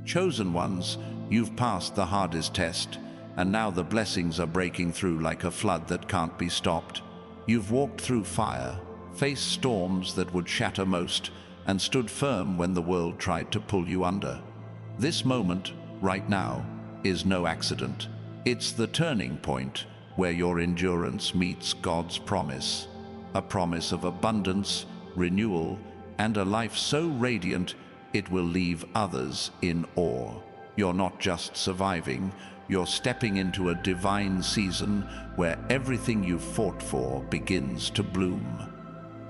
Chosen ones, you've passed the hardest test, and now the blessings are breaking through like a flood that can't be stopped. You've walked through fire, faced storms that would shatter most, and stood firm when the world tried to pull you under. This moment, right now, is no accident. It's the turning point where your endurance meets God's promise. A promise of abundance, renewal, and a life so radiant it will leave others in awe. You're not just surviving, you're stepping into a divine season where everything you've fought for begins to bloom.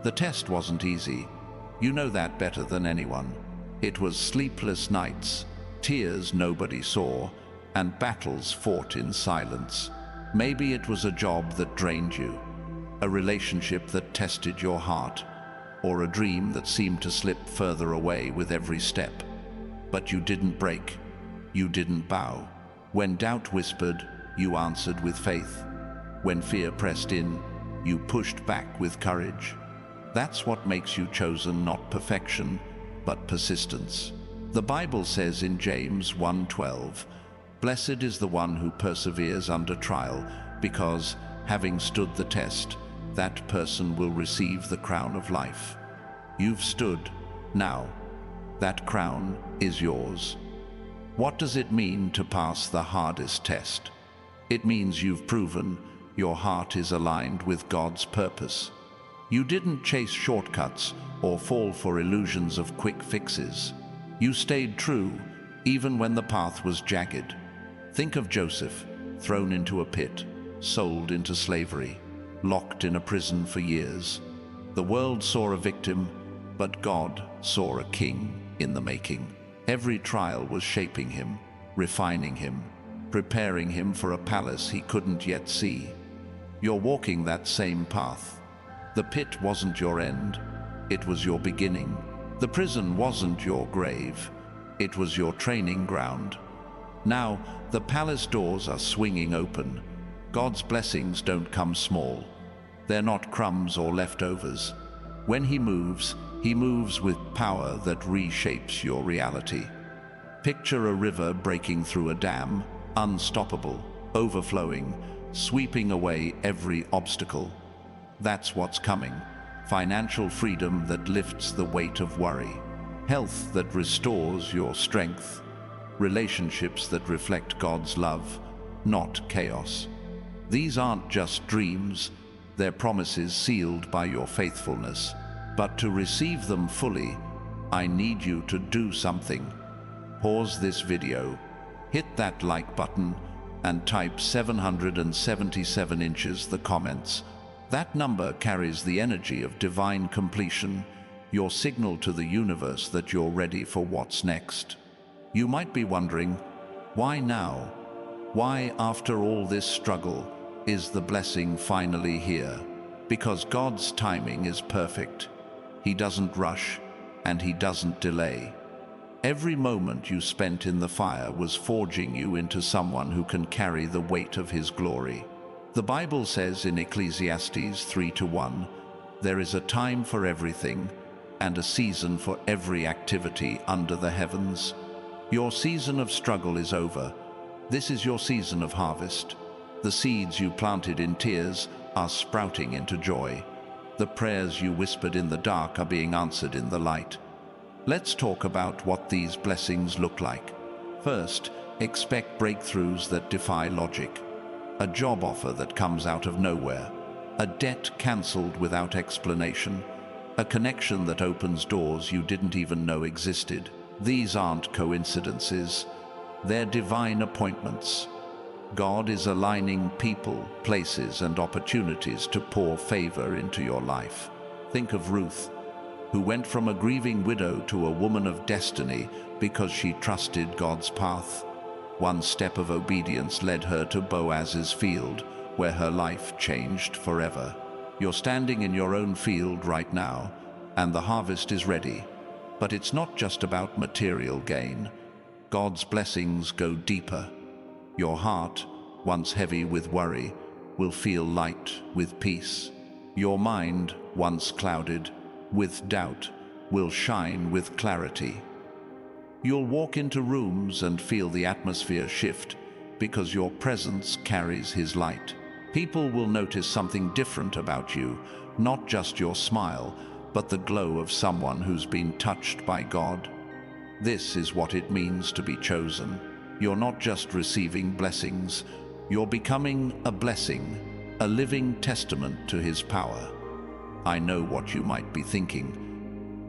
The test wasn't easy. You know that better than anyone. It was sleepless nights, tears nobody saw, and battles fought in silence. Maybe it was a job that drained you, a relationship that tested your heart, or a dream that seemed to slip further away with every step. But you didn't break. You didn't bow. When doubt whispered, you answered with faith. When fear pressed in, you pushed back with courage. That's what makes you chosen, not perfection, but persistence. The Bible says in James 1:12, "Blessed is the one who perseveres under trial, because, having stood the test, that person will receive the crown of life." You've stood. Now, that crown is yours. What does it mean to pass the hardest test? It means you've proven your heart is aligned with God's purpose. You didn't chase shortcuts or fall for illusions of quick fixes. You stayed true, even when the path was jagged. Think of Joseph, thrown into a pit, sold into slavery, locked in a prison for years. The world saw a victim, but God saw a king in the making. Every trial was shaping him, refining him, preparing him for a palace he couldn't yet see. You're walking that same path. The pit wasn't your end, it was your beginning. The prison wasn't your grave, it was your training ground. Now, the palace doors are swinging open. God's blessings don't come small. They're not crumbs or leftovers. When He moves with power that reshapes your reality. Picture a river breaking through a dam, unstoppable, overflowing, sweeping away every obstacle. That's what's coming. Financial freedom that lifts the weight of worry. Health that restores your strength. Relationships that reflect God's love, not chaos. These aren't just dreams, they're promises sealed by your faithfulness. But to receive them fully, I need you to do something. Pause this video, hit that like button, and type 777 inches the comments. That number carries the energy of divine completion, your signal to the universe that you're ready for what's next. You might be wondering, why now? Why, after all this struggle, is the blessing finally here? Because God's timing is perfect. He doesn't rush, and He doesn't delay. Every moment you spent in the fire was forging you into someone who can carry the weight of His glory. The Bible says in Ecclesiastes 3:1, "There is a time for everything, and a season for every activity under the heavens." Your season of struggle is over. This is your season of harvest. The seeds you planted in tears are sprouting into joy. The prayers you whispered in the dark are being answered in the light. Let's talk about what these blessings look like. First, expect breakthroughs that defy logic. A job offer that comes out of nowhere. A debt cancelled without explanation. A connection that opens doors you didn't even know existed. These aren't coincidences. They're divine appointments. God is aligning people, places, and opportunities to pour favor into your life. Think of Ruth, who went from a grieving widow to a woman of destiny because she trusted God's path. One step of obedience led her to Boaz's field, where her life changed forever. You're standing in your own field right now, and the harvest is ready. But it's not just about material gain. God's blessings go deeper. Your heart, once heavy with worry, will feel light with peace. Your mind, once clouded with doubt, will shine with clarity. You'll walk into rooms and feel the atmosphere shift because your presence carries His light. People will notice something different about you, not just your smile, but the glow of someone who's been touched by God. This is what it means to be chosen. You're not just receiving blessings, you're becoming a blessing, a living testament to His power. I know what you might be thinking.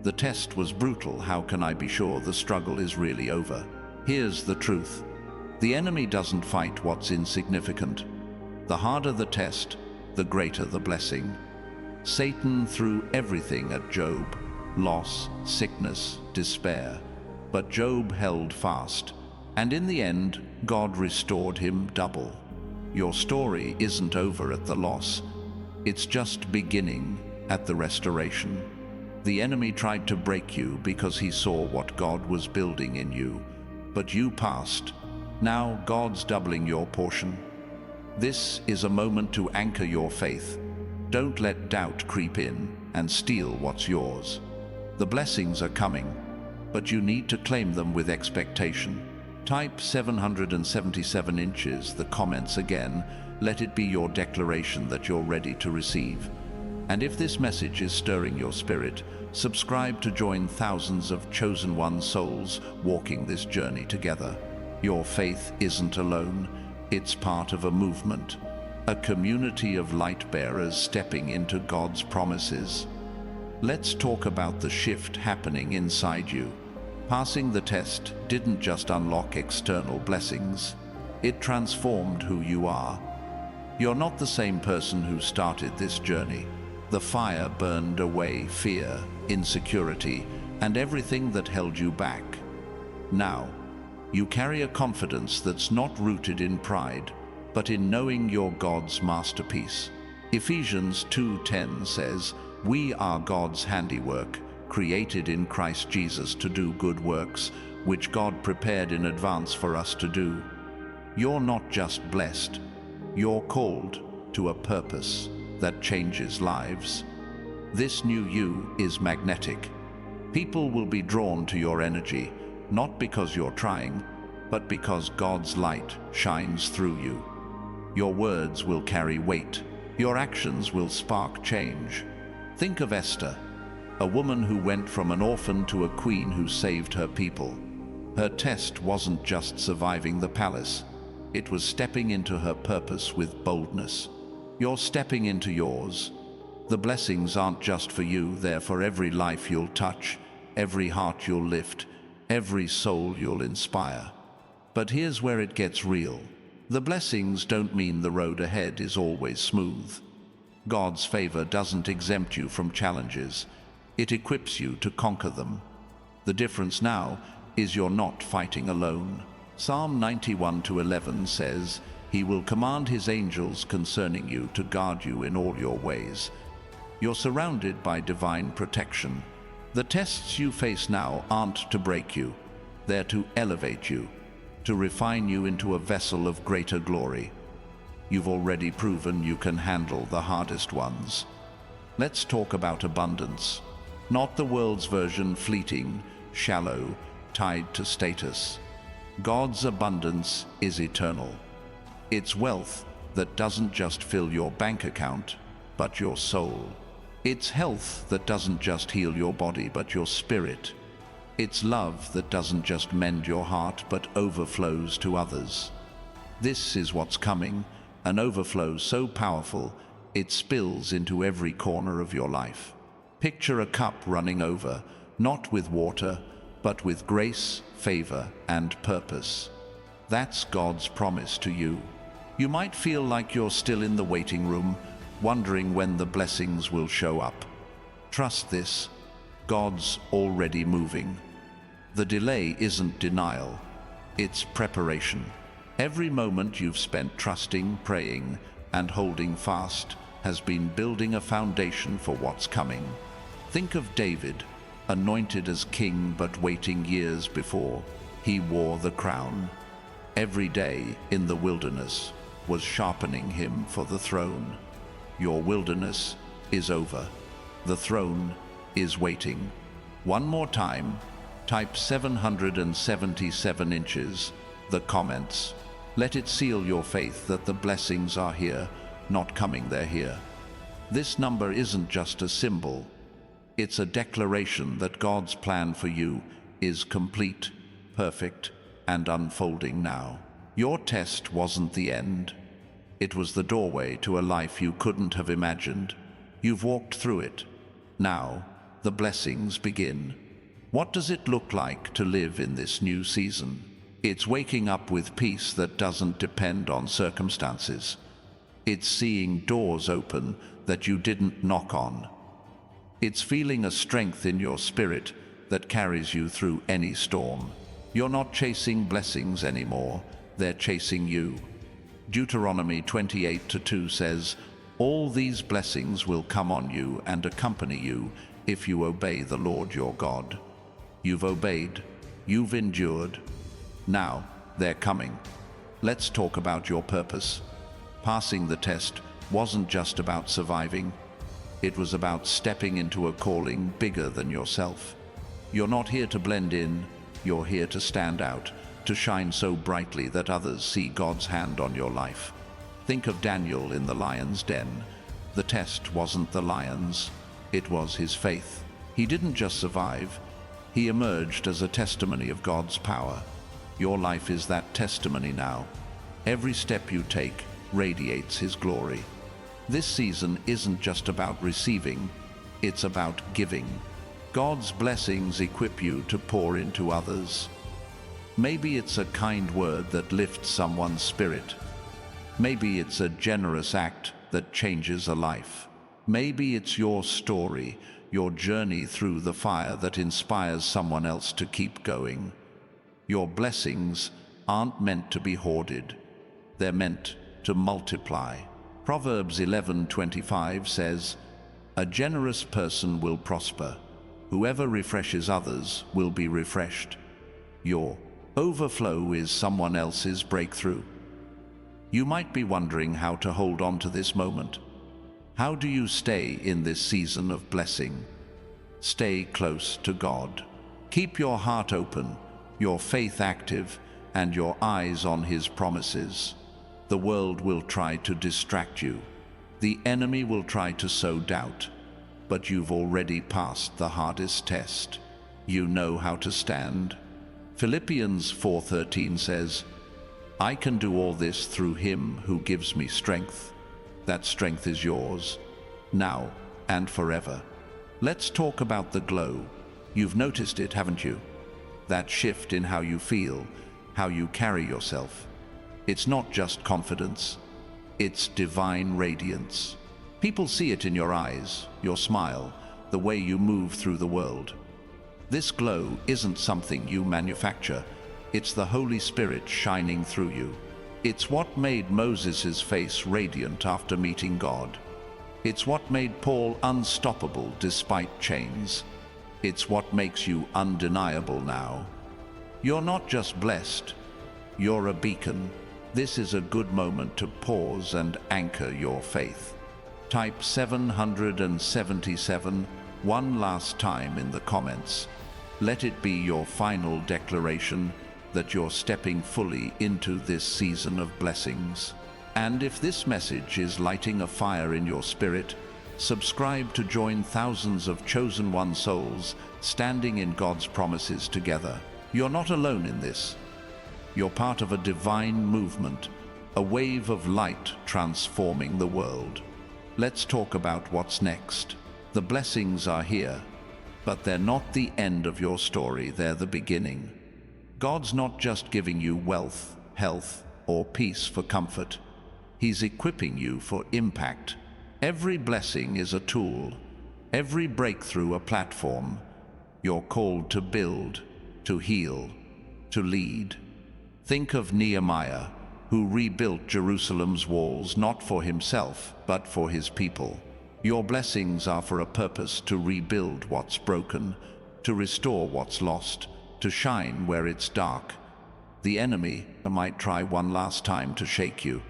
The test was brutal. How can I be sure the struggle is really over? Here's the truth. The enemy doesn't fight what's insignificant. The harder the test, the greater the blessing. Satan threw everything at Job: loss, sickness, despair. But Job held fast, and in the end, God restored him double. Your story isn't over at the loss. It's just beginning at the restoration. The enemy tried to break you because he saw what God was building in you, but you passed. Now God's doubling your portion. This is a moment to anchor your faith. Don't let doubt creep in and steal what's yours. The blessings are coming, but you need to claim them with expectation. Type 777 inches, the comments again. Let it be your declaration that you're ready to receive. And if this message is stirring your spirit, subscribe to join thousands of chosen one souls walking this journey together. Your faith isn't alone. It's part of a movement, a community of light bearers stepping into God's promises. Let's talk about the shift happening inside you. Passing the test didn't just unlock external blessings, it transformed who you are. You're not the same person who started this journey. The fire burned away fear, insecurity, and everything that held you back. Now, you carry a confidence that's not rooted in pride, but in knowing you're God's masterpiece. Ephesians 2:10 says, "We are God's handiwork, created in Christ Jesus to do good works, which God prepared in advance for us to do." You're not just blessed, you're called to a purpose that changes lives. This new you is magnetic. People will be drawn to your energy, not because you're trying, but because God's light shines through you. Your words will carry weight. Your actions will spark change. Think of Esther, a woman who went from an orphan to a queen who saved her people. Her test wasn't just surviving the palace. It was stepping into her purpose with boldness. You're stepping into yours. The blessings aren't just for you, they're for every life you'll touch, every heart you'll lift, every soul you'll inspire. But here's where it gets real. The blessings don't mean the road ahead is always smooth. God's favor doesn't exempt you from challenges. It equips you to conquer them. The difference now is you're not fighting alone. Psalm 91:11 says, "He will command His angels concerning you to guard you in all your ways." You're surrounded by divine protection. The tests you face now aren't to break you. They're to elevate you, to refine you into a vessel of greater glory. You've already proven you can handle the hardest ones. Let's talk about abundance. Not the world's version, fleeting, shallow, tied to status. God's abundance is eternal. It's wealth that doesn't just fill your bank account, but your soul. It's health that doesn't just heal your body, but your spirit. It's love that doesn't just mend your heart, but overflows to others. This is what's coming, an overflow so powerful, it spills into every corner of your life. Picture a cup running over, not with water, but with grace, favor, and purpose. That's God's promise to you. You might feel like you're still in the waiting room, wondering when the blessings will show up. Trust this, God's already moving. The delay isn't denial, it's preparation. Every moment you've spent trusting, praying, and holding fast has been building a foundation for what's coming. Think of David, anointed as king but waiting years before he wore the crown. Every day in the wilderness was sharpening him for the throne. Your wilderness is over. The throne is waiting. One more time, Type 777 inches. The comments. Let it seal your faith that the blessings are here, not coming, they're here. This number isn't just a symbol. It's a declaration that God's plan for you is complete, perfect, and unfolding now. Your test wasn't the end. It was the doorway to a life you couldn't have imagined. You've walked through it. Now, the blessings begin. What does it look like to live in this new season? It's waking up with peace that doesn't depend on circumstances. It's seeing doors open that you didn't knock on. It's feeling a strength in your spirit that carries you through any storm. You're not chasing blessings anymore, they're chasing you. Deuteronomy 28:2 says, "All these blessings will come on you and accompany you if you obey the Lord your God." You've obeyed, you've endured. Now, they're coming. Let's talk about your purpose. Passing the test wasn't just about surviving. It was about stepping into a calling bigger than yourself. You're not here to blend in, you're here to stand out, to shine so brightly that others see God's hand on your life. Think of Daniel in the lion's den. The test wasn't the lions, it was his faith. He didn't just survive, he emerged as a testimony of God's power. Your life is that testimony now. Every step you take radiates his glory. This season isn't just about receiving, it's about giving. God's blessings equip you to pour into others. Maybe it's a kind word that lifts someone's spirit. Maybe it's a generous act that changes a life. Maybe it's your story, your journey through the fire that inspires someone else to keep going. Your blessings aren't meant to be hoarded. They're meant to multiply. Proverbs 11:25 says, "A generous person will prosper. Whoever refreshes others will be refreshed." Your overflow is someone else's breakthrough. You might be wondering how to hold on to this moment. How do you stay in this season of blessing? Stay close to God. Keep your heart open, your faith active, and your eyes on His promises. The world will try to distract you. The enemy will try to sow doubt. But you've already passed the hardest test. You know how to stand. Philippians 4:13 says, "I can do all this through Him who gives me strength." That strength is yours, now and forever. Let's talk about the glow. You've noticed it, haven't you? That shift in how you feel, how you carry yourself. It's not just confidence, it's divine radiance. People see it in your eyes, your smile, the way you move through the world. This glow isn't something you manufacture, it's the Holy Spirit shining through you. It's what made Moses' face radiant after meeting God. It's what made Paul unstoppable despite chains. It's what makes you undeniable now. You're not just blessed, you're a beacon. This is a good moment to pause and anchor your faith. Type 777 one last time in the comments. Let it be your final declaration that you're stepping fully into this season of blessings. And if this message is lighting a fire in your spirit, subscribe to join thousands of chosen one souls standing in God's promises together. You're not alone in this. You're part of a divine movement, a wave of light transforming the world. Let's talk about what's next. The blessings are here, but they're not the end of your story, they're the beginning. God's not just giving you wealth, health, or peace for comfort. He's equipping you for impact. Every blessing is a tool, every breakthrough a platform. You're called to build, to heal, to lead. Think of Nehemiah, who rebuilt Jerusalem's walls not for himself, but for his people. Your blessings are for a purpose: to rebuild what's broken, to restore what's lost, to shine where it's dark. The enemy might try one last time to shake you.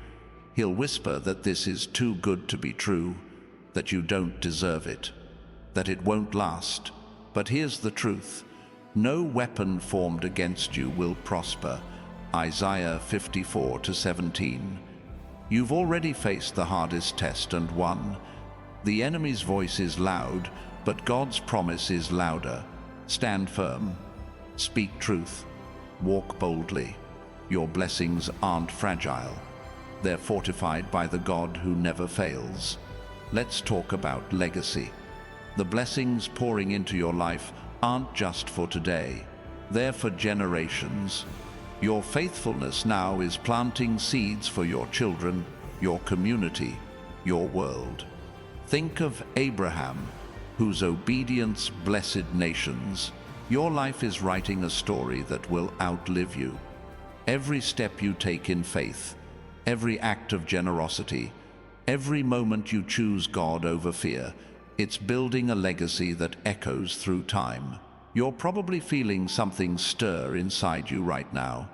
He'll whisper that this is too good to be true, that you don't deserve it, that it won't last. But here's the truth. No weapon formed against you will prosper. Isaiah 54:17. You've already faced the hardest test and won. The enemy's voice is loud, but God's promise is louder. Stand firm. Speak truth. Walk boldly. Your blessings aren't fragile. They're fortified by the God who never fails. Let's talk about legacy. The blessings pouring into your life aren't just for today. They're for generations. Your faithfulness now is planting seeds for your children, your community, your world. Think of Abraham, whose obedience blessed nations. Your life is writing a story that will outlive you. Every step you take in faith, every act of generosity, every moment you choose God over fear, it's building a legacy that echoes through time. You're probably feeling something stir inside you right now.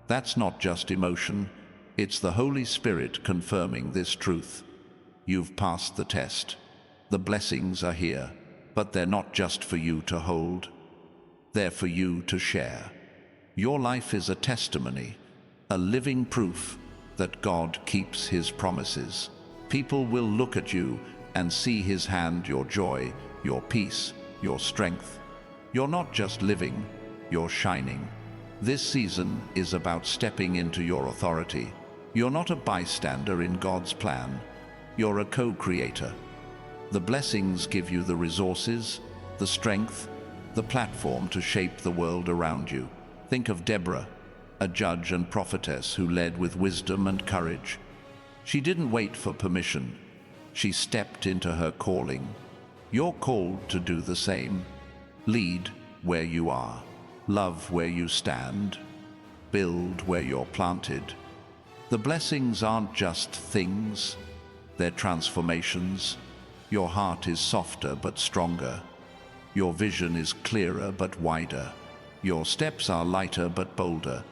That's not just emotion, it's the Holy Spirit confirming this truth. You've passed the test. The blessings are here, but they're not just for you to hold. They're for you to share. Your life is a testimony, a living proof that God keeps His promises. People will look at you and see His hand, your joy, your peace, your strength. You're not just living, you're shining. This season is about stepping into your authority. You're not a bystander in God's plan. You're a co-creator. The blessings give you the resources, the strength, the platform to shape the world around you. Think of Deborah, a judge and prophetess who led with wisdom and courage. She didn't wait for permission. She stepped into her calling. You're called to do the same. Lead where you are. Love where you stand. Build where you're planted. The blessings aren't just things. They're transformations. Your heart is softer but stronger. Your vision is clearer but wider. Your steps are lighter but bolder.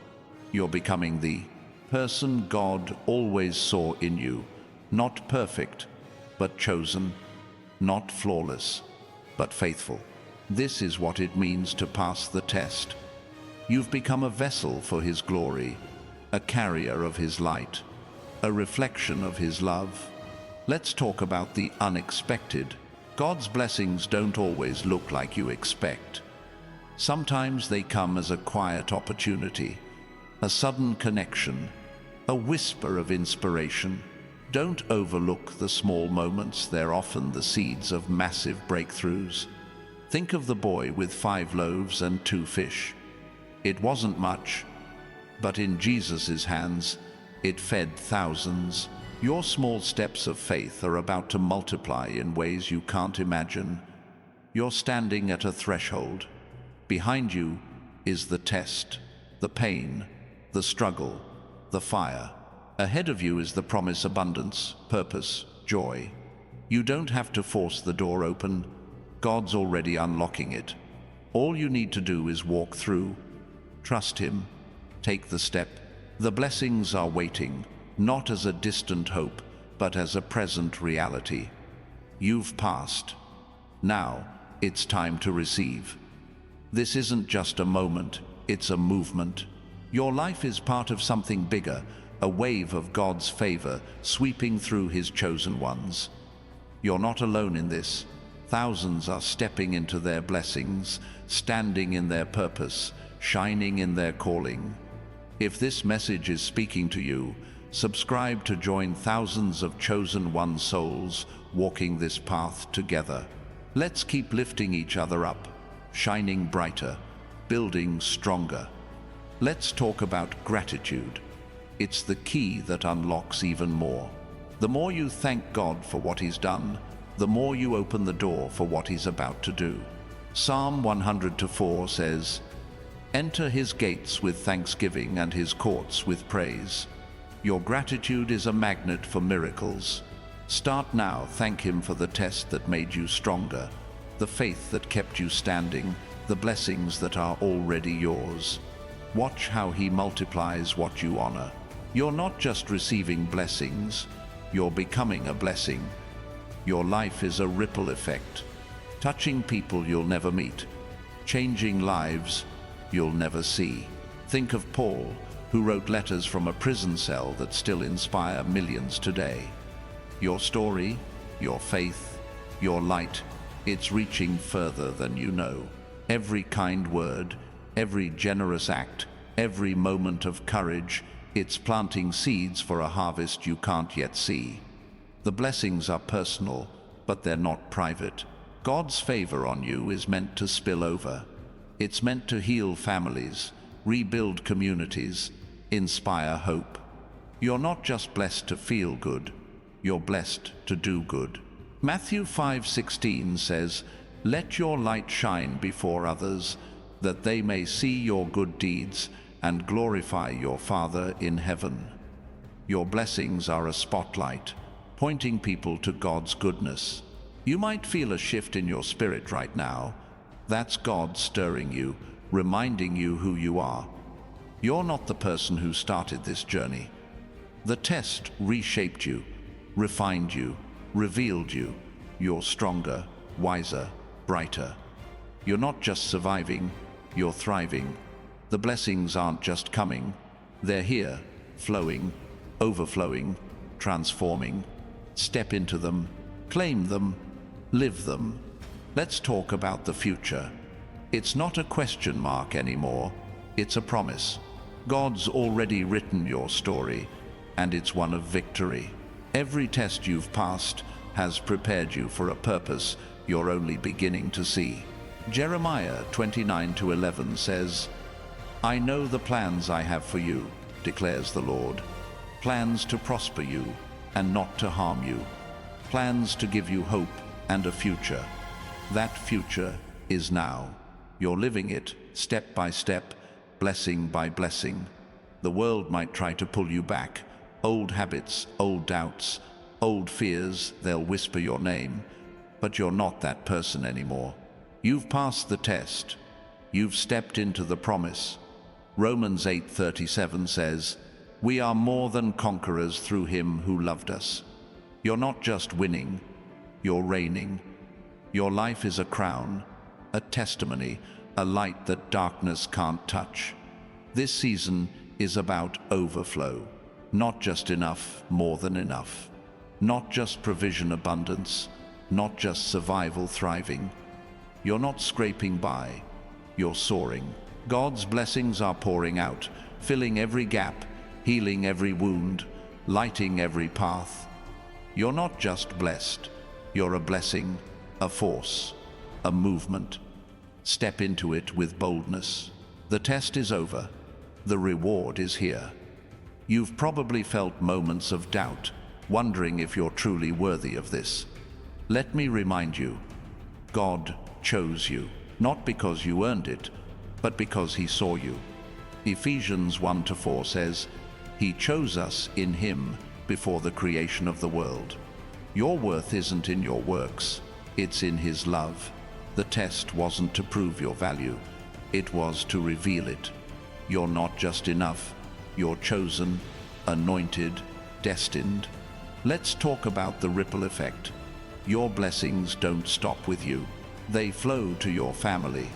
You're becoming the person God always saw in you. Not perfect, but chosen. Not flawless, but faithful. This is what it means to pass the test. You've become a vessel for His glory, a carrier of His light, a reflection of His love. Let's talk about the unexpected. God's blessings don't always look like you expect. Sometimes they come as a quiet opportunity, a sudden connection, a whisper of inspiration. Don't overlook the small moments. They're often the seeds of massive breakthroughs. Think of the boy with 5 loaves and 2 fish. It wasn't much, but in Jesus' hands, it fed thousands. Your small steps of faith are about to multiply in ways you can't imagine. You're standing at a threshold. Behind you is the test, the pain, the struggle, the fire. Ahead of you is the promise, abundance, purpose, joy. You don't have to force the door open. God's already unlocking it. All you need to do is walk through. Trust Him. Take the step. The blessings are waiting, not as a distant hope, but as a present reality. You've passed. Now, it's time to receive. This isn't just a moment, it's a movement. Your life is part of something bigger, a wave of God's favor sweeping through His chosen ones. You're not alone in this. Thousands are stepping into their blessings, standing in their purpose, shining in their calling. If this message is speaking to you, subscribe to join thousands of chosen one souls walking this path together. Let's keep lifting each other up, shining brighter, building stronger. Let's talk about gratitude. It's the key that unlocks even more. The more you thank God for what He's done, the more you open the door for what He's about to do. Psalm 100:4 says, "Enter His gates with thanksgiving and His courts with praise." Your gratitude is a magnet for miracles. Start now. Thank Him for the test that made you stronger, the faith that kept you standing, the blessings that are already yours. Watch how He multiplies what you honor. You're not just receiving blessings, you're becoming a blessing. Your life is a ripple effect, touching people you'll never meet, changing lives you'll never see. Think of Paul, who wrote letters from a prison cell that still inspire millions today. Your story, your faith, your light, it's reaching further than you know. Every kind word, every generous act, every moment of courage, it's planting seeds for a harvest you can't yet see. The blessings are personal, but they're not private. God's favor on you is meant to spill over. It's meant to heal families, rebuild communities, inspire hope. You're not just blessed to feel good, you're blessed to do good. Matthew 5:16 says, "Let your light shine before others, that they may see your good deeds and glorify your Father in heaven." Your blessings are a spotlight, pointing people to God's goodness. You might feel a shift in your spirit right now. That's God stirring you, reminding you who you are. You're not the person who started this journey. The test reshaped you, refined you, revealed you. You're stronger, wiser, brighter. You're not just surviving, you're thriving. The blessings aren't just coming, they're here, flowing, overflowing, transforming. Step into them, claim them, live them. Let's talk about the future. It's not a question mark anymore, it's a promise. God's already written your story, and it's one of victory. Every test you've passed has prepared you for a purpose you're only beginning to see. Jeremiah 29:11 says, "I know the plans I have for you, declares the Lord. Plans to prosper you and not to harm you. Plans to give you hope and a future." That future is now. You're living it, step by step, blessing by blessing. The world might try to pull you back. Old habits, old doubts, old fears, they'll whisper your name. But you're not that person anymore. You've passed the test. You've stepped into the promise. Romans 8:37 says, "We are more than conquerors through him who loved us." You're not just winning, you're reigning. Your life is a crown, a testimony, a light that darkness can't touch. This season is about overflow. Not just enough, more than enough. Not just provision abundance, not just survival thriving. You're not scraping by, you're soaring. God's blessings are pouring out, filling every gap, healing every wound, lighting every path. You're not just blessed, you're a blessing, a force, a movement. Step into it with boldness. The test is over, the reward is here. You've probably felt moments of doubt, wondering if you're truly worthy of this. Let me remind you, God chose you, not because you earned it, but because he saw you. Ephesians 1-4 says, "He chose us in him before the creation of the world." Your worth isn't in your works, it's in his love. The test wasn't to prove your value, it was to reveal it. You're not just enough, you're chosen, anointed, destined. Let's talk about the ripple effect. Your blessings don't stop with you. They flow to your family,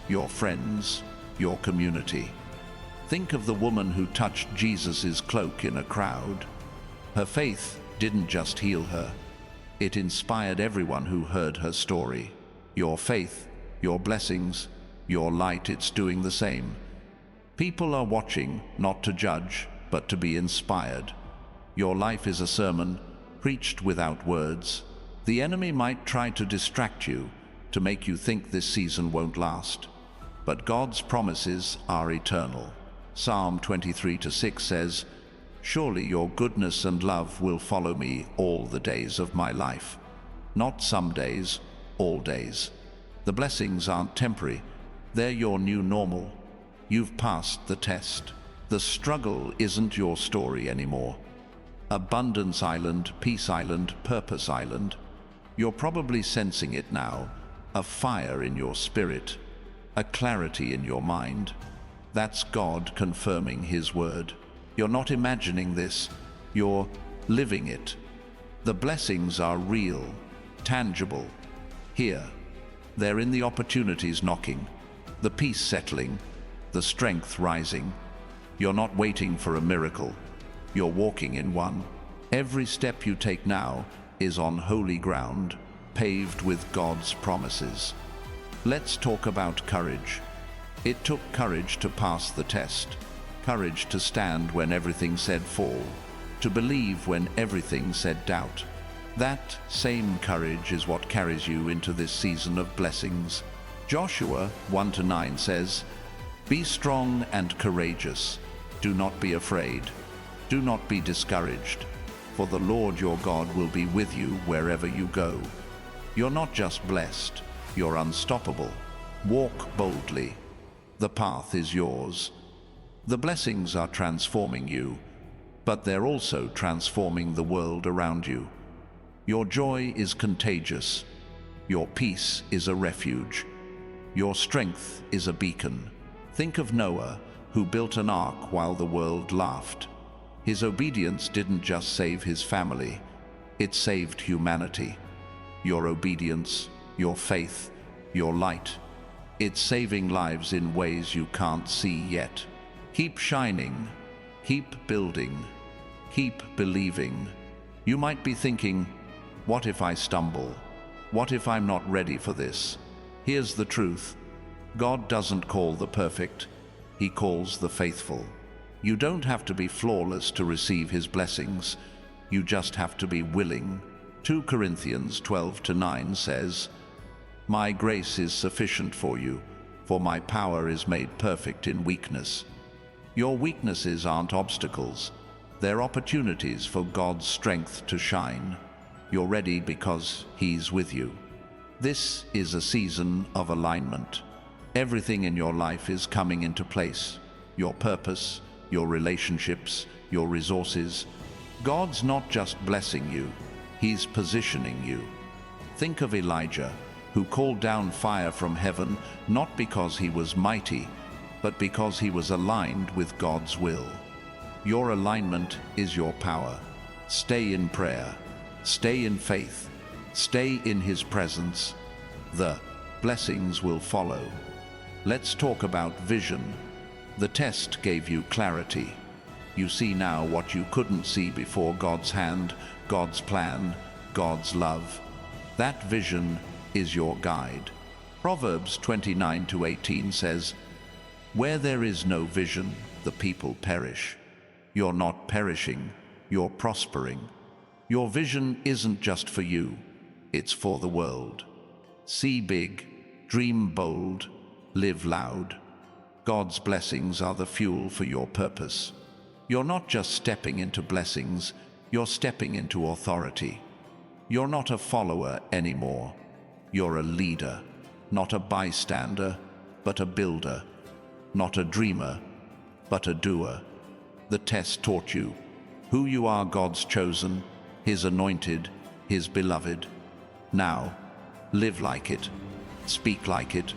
your friends, your community. Think of the woman who touched Jesus' cloak in a crowd. Her faith didn't just heal her, it inspired everyone who heard her story. Your faith, your blessings, your light, it's doing the same. People are watching, not to judge, but to be inspired. Your life is a sermon, preached without words. The enemy might try to distract you, to make you think this season won't last. But God's promises are eternal. Psalm 23:6 says, "Surely your goodness and love will follow me all the days of my life." Not some days, all days. The blessings aren't temporary, they're your new normal. You've passed the test. The struggle isn't your story anymore. Abundance Island, Peace Island, Purpose Island. You're probably sensing it now, a fire in your spirit, a clarity in your mind. That's God confirming his word. You're not imagining this, you're living it. The blessings are real, tangible. Here, they're in the opportunities knocking, the peace settling, the strength rising. You're not waiting for a miracle. You're walking in one. Every step you take now is on holy ground, paved with God's promises. Let's talk about courage. It took courage to pass the test, courage to stand when everything said fall, to believe when everything said doubt. That same courage is what carries you into this season of blessings. Joshua 1-9 says, "Be strong and courageous. Do not be afraid. Do not be discouraged, for the Lord your God will be with you wherever you go." You're not just blessed, you're unstoppable. Walk boldly. The path is yours. The blessings are transforming you, but they're also transforming the world around you. Your joy is contagious. Your peace is a refuge. Your strength is a beacon. Think of Noah, who built an ark while the world laughed. His obedience didn't just save his family, it saved humanity. Your obedience, your faith, your light, it's saving lives in ways you can't see yet. Keep shining, keep building, keep believing. You might be thinking, what if I stumble? What if I'm not ready for this? Here's the truth. God doesn't call the perfect, He calls the faithful. You don't have to be flawless to receive His blessings. You just have to be willing. 2 Corinthians 12-9 says, "My grace is sufficient for you, for my power is made perfect in weakness." Your weaknesses aren't obstacles. They're opportunities for God's strength to shine. You're ready because He's with you. This is a season of alignment. Everything in your life is coming into place. Your purpose, your relationships, your resources. God's not just blessing you, He's positioning you. Think of Elijah, who called down fire from heaven not because he was mighty, but because he was aligned with God's will. Your alignment is your power. Stay in prayer. Stay in faith. Stay in His presence. The blessings will follow. Let's talk about vision. The test gave you clarity. You see now what you couldn't see before: God's hand, God's plan, God's love. That vision is your guide. Proverbs 29-18 says, "Where there is no vision, the people perish." You're not perishing, you're prospering. Your vision isn't just for you, it's for the world. See big, dream bold, live loud. God's blessings are the fuel for your purpose. You're not just stepping into blessings, you're stepping into authority. You're not a follower anymore. You're a leader, not a bystander, but a builder. Not a dreamer, but a doer. The test taught you who you are: God's chosen, His anointed, His beloved. Now, live like it, speak like it,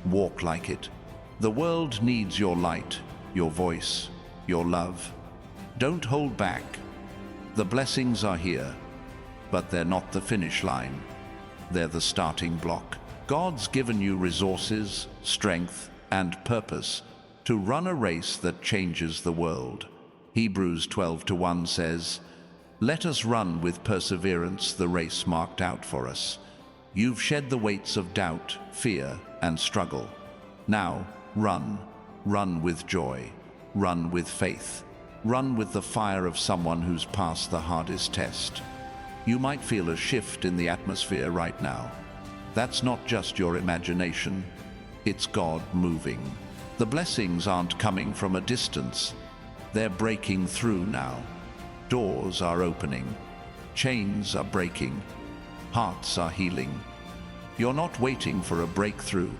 walk like it. The world needs your light, your voice, your love. Don't hold back. The blessings are here, but they're not the finish line. They're the starting block. God's given you resources, strength, and purpose to run a race that changes the world. Hebrews 12:1 says, "Let us run with perseverance the race marked out for us." You've shed the weights of doubt, fear, and struggle. Now, run. Run with joy. Run with faith. Run with the fire of someone who's passed the hardest test. You might feel a shift in the atmosphere right now. That's not just your imagination. It's God moving. The blessings aren't coming from a distance. They're breaking through now. Doors are opening. Chains are breaking. Hearts are healing. You're not waiting for a breakthrough.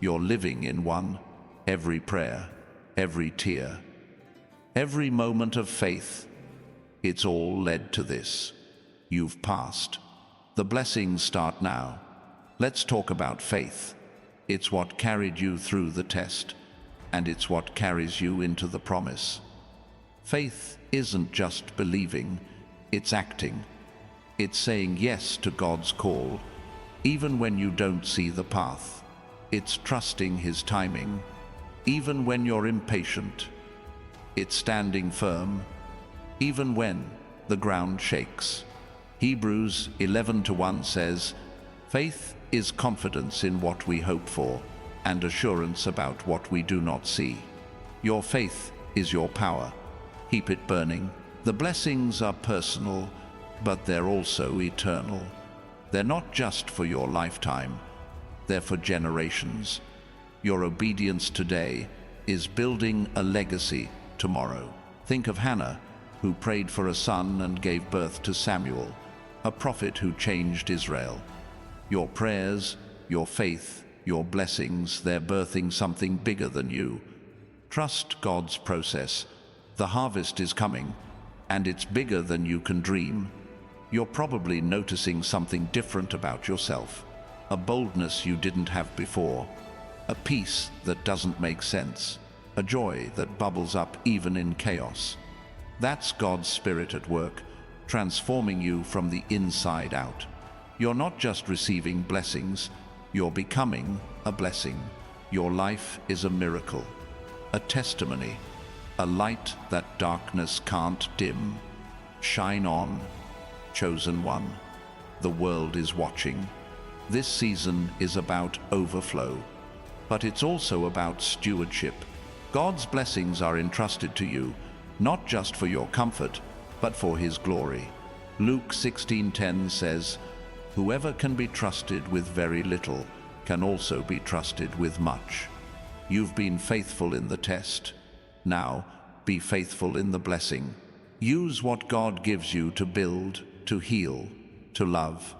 You're living in one. Every prayer, every tear, every moment of faith, it's all led to this. You've passed. The blessings start now. Let's talk about faith. It's what carried you through the test, and it's what carries you into the promise. Faith isn't just believing, it's acting. It's saying yes to God's call, even when you don't see the path. It's trusting His timing, even when you're impatient. It's standing firm, even when the ground shakes. Hebrews 11:1 says, "Faith is confidence in what we hope for, and assurance about what we do not see." Your faith is your power. Keep it burning. The blessings are personal, but they're also eternal. They're not just for your lifetime, they're for generations. Your obedience today is building a legacy tomorrow. Think of Hannah, who prayed for a son and gave birth to Samuel, a prophet who changed Israel. Your prayers, your faith, your blessings, they're birthing something bigger than you. Trust God's process. The harvest is coming, and it's bigger than you can dream. You're probably noticing something different about yourself, a boldness you didn't have before, a peace that doesn't make sense, a joy that bubbles up even in chaos. That's God's Spirit at work, transforming you from the inside out. You're not just receiving blessings, you're becoming a blessing. Your life is a miracle, a testimony, a light that darkness can't dim. Shine on, chosen one. The world is watching. This season is about overflow, but it's also about stewardship. God's blessings are entrusted to you, not just for your comfort, but for His glory. Luke 16:10 says, "Whoever can be trusted with very little can also be trusted with much." You've been faithful in the test. Now, be faithful in the blessing. Use what God gives you to build, to heal, to love.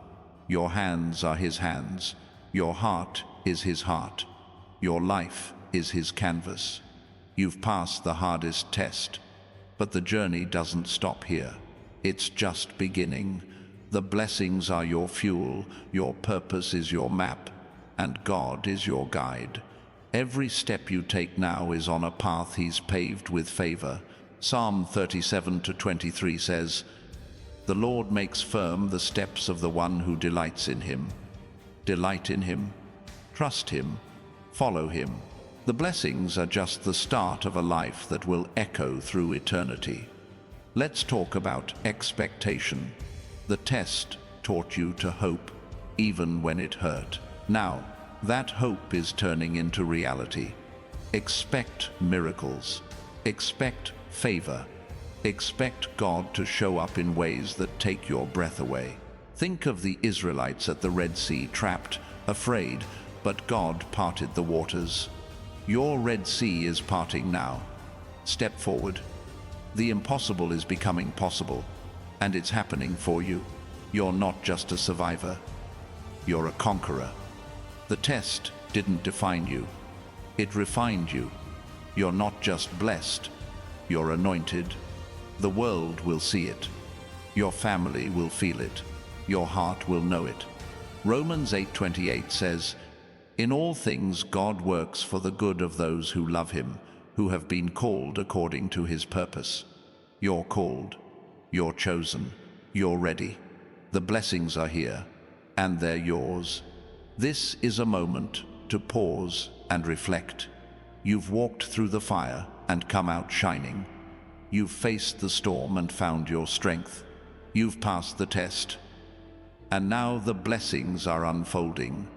Your hands are His hands. Your heart is His heart. Your life is His canvas. You've passed the hardest test, but the journey doesn't stop here. It's just beginning. The blessings are your fuel, your purpose is your map, and God is your guide. Every step you take now is on a path He's paved with favor. Psalm 37:23 says, "The Lord makes firm the steps of the one who delights in Him." Delight in Him, trust Him, follow Him. The blessings are just the start of a life that will echo through eternity. Let's talk about expectation. The test taught you to hope, even when it hurt. Now, that hope is turning into reality. Expect miracles. Expect favor. Expect God to show up in ways that take your breath away. Think of the Israelites at the Red Sea, trapped, afraid, but God parted the waters. Your Red Sea is parting now. Step forward. The impossible is becoming possible, and it's happening for you. You're not just a survivor. You're a conqueror. The test didn't define you. It refined you. You're not just blessed. You're anointed. The world will see it. Your family will feel it. Your heart will know it. Romans 8:28 says, "In all things God works for the good of those who love Him, who have been called according to His purpose." You're called. You're chosen. You're ready. The blessings are here, and they're yours. This is a moment to pause and reflect. You've walked through the fire and come out shining. You've faced the storm and found your strength. You've passed the test. And now the blessings are unfolding.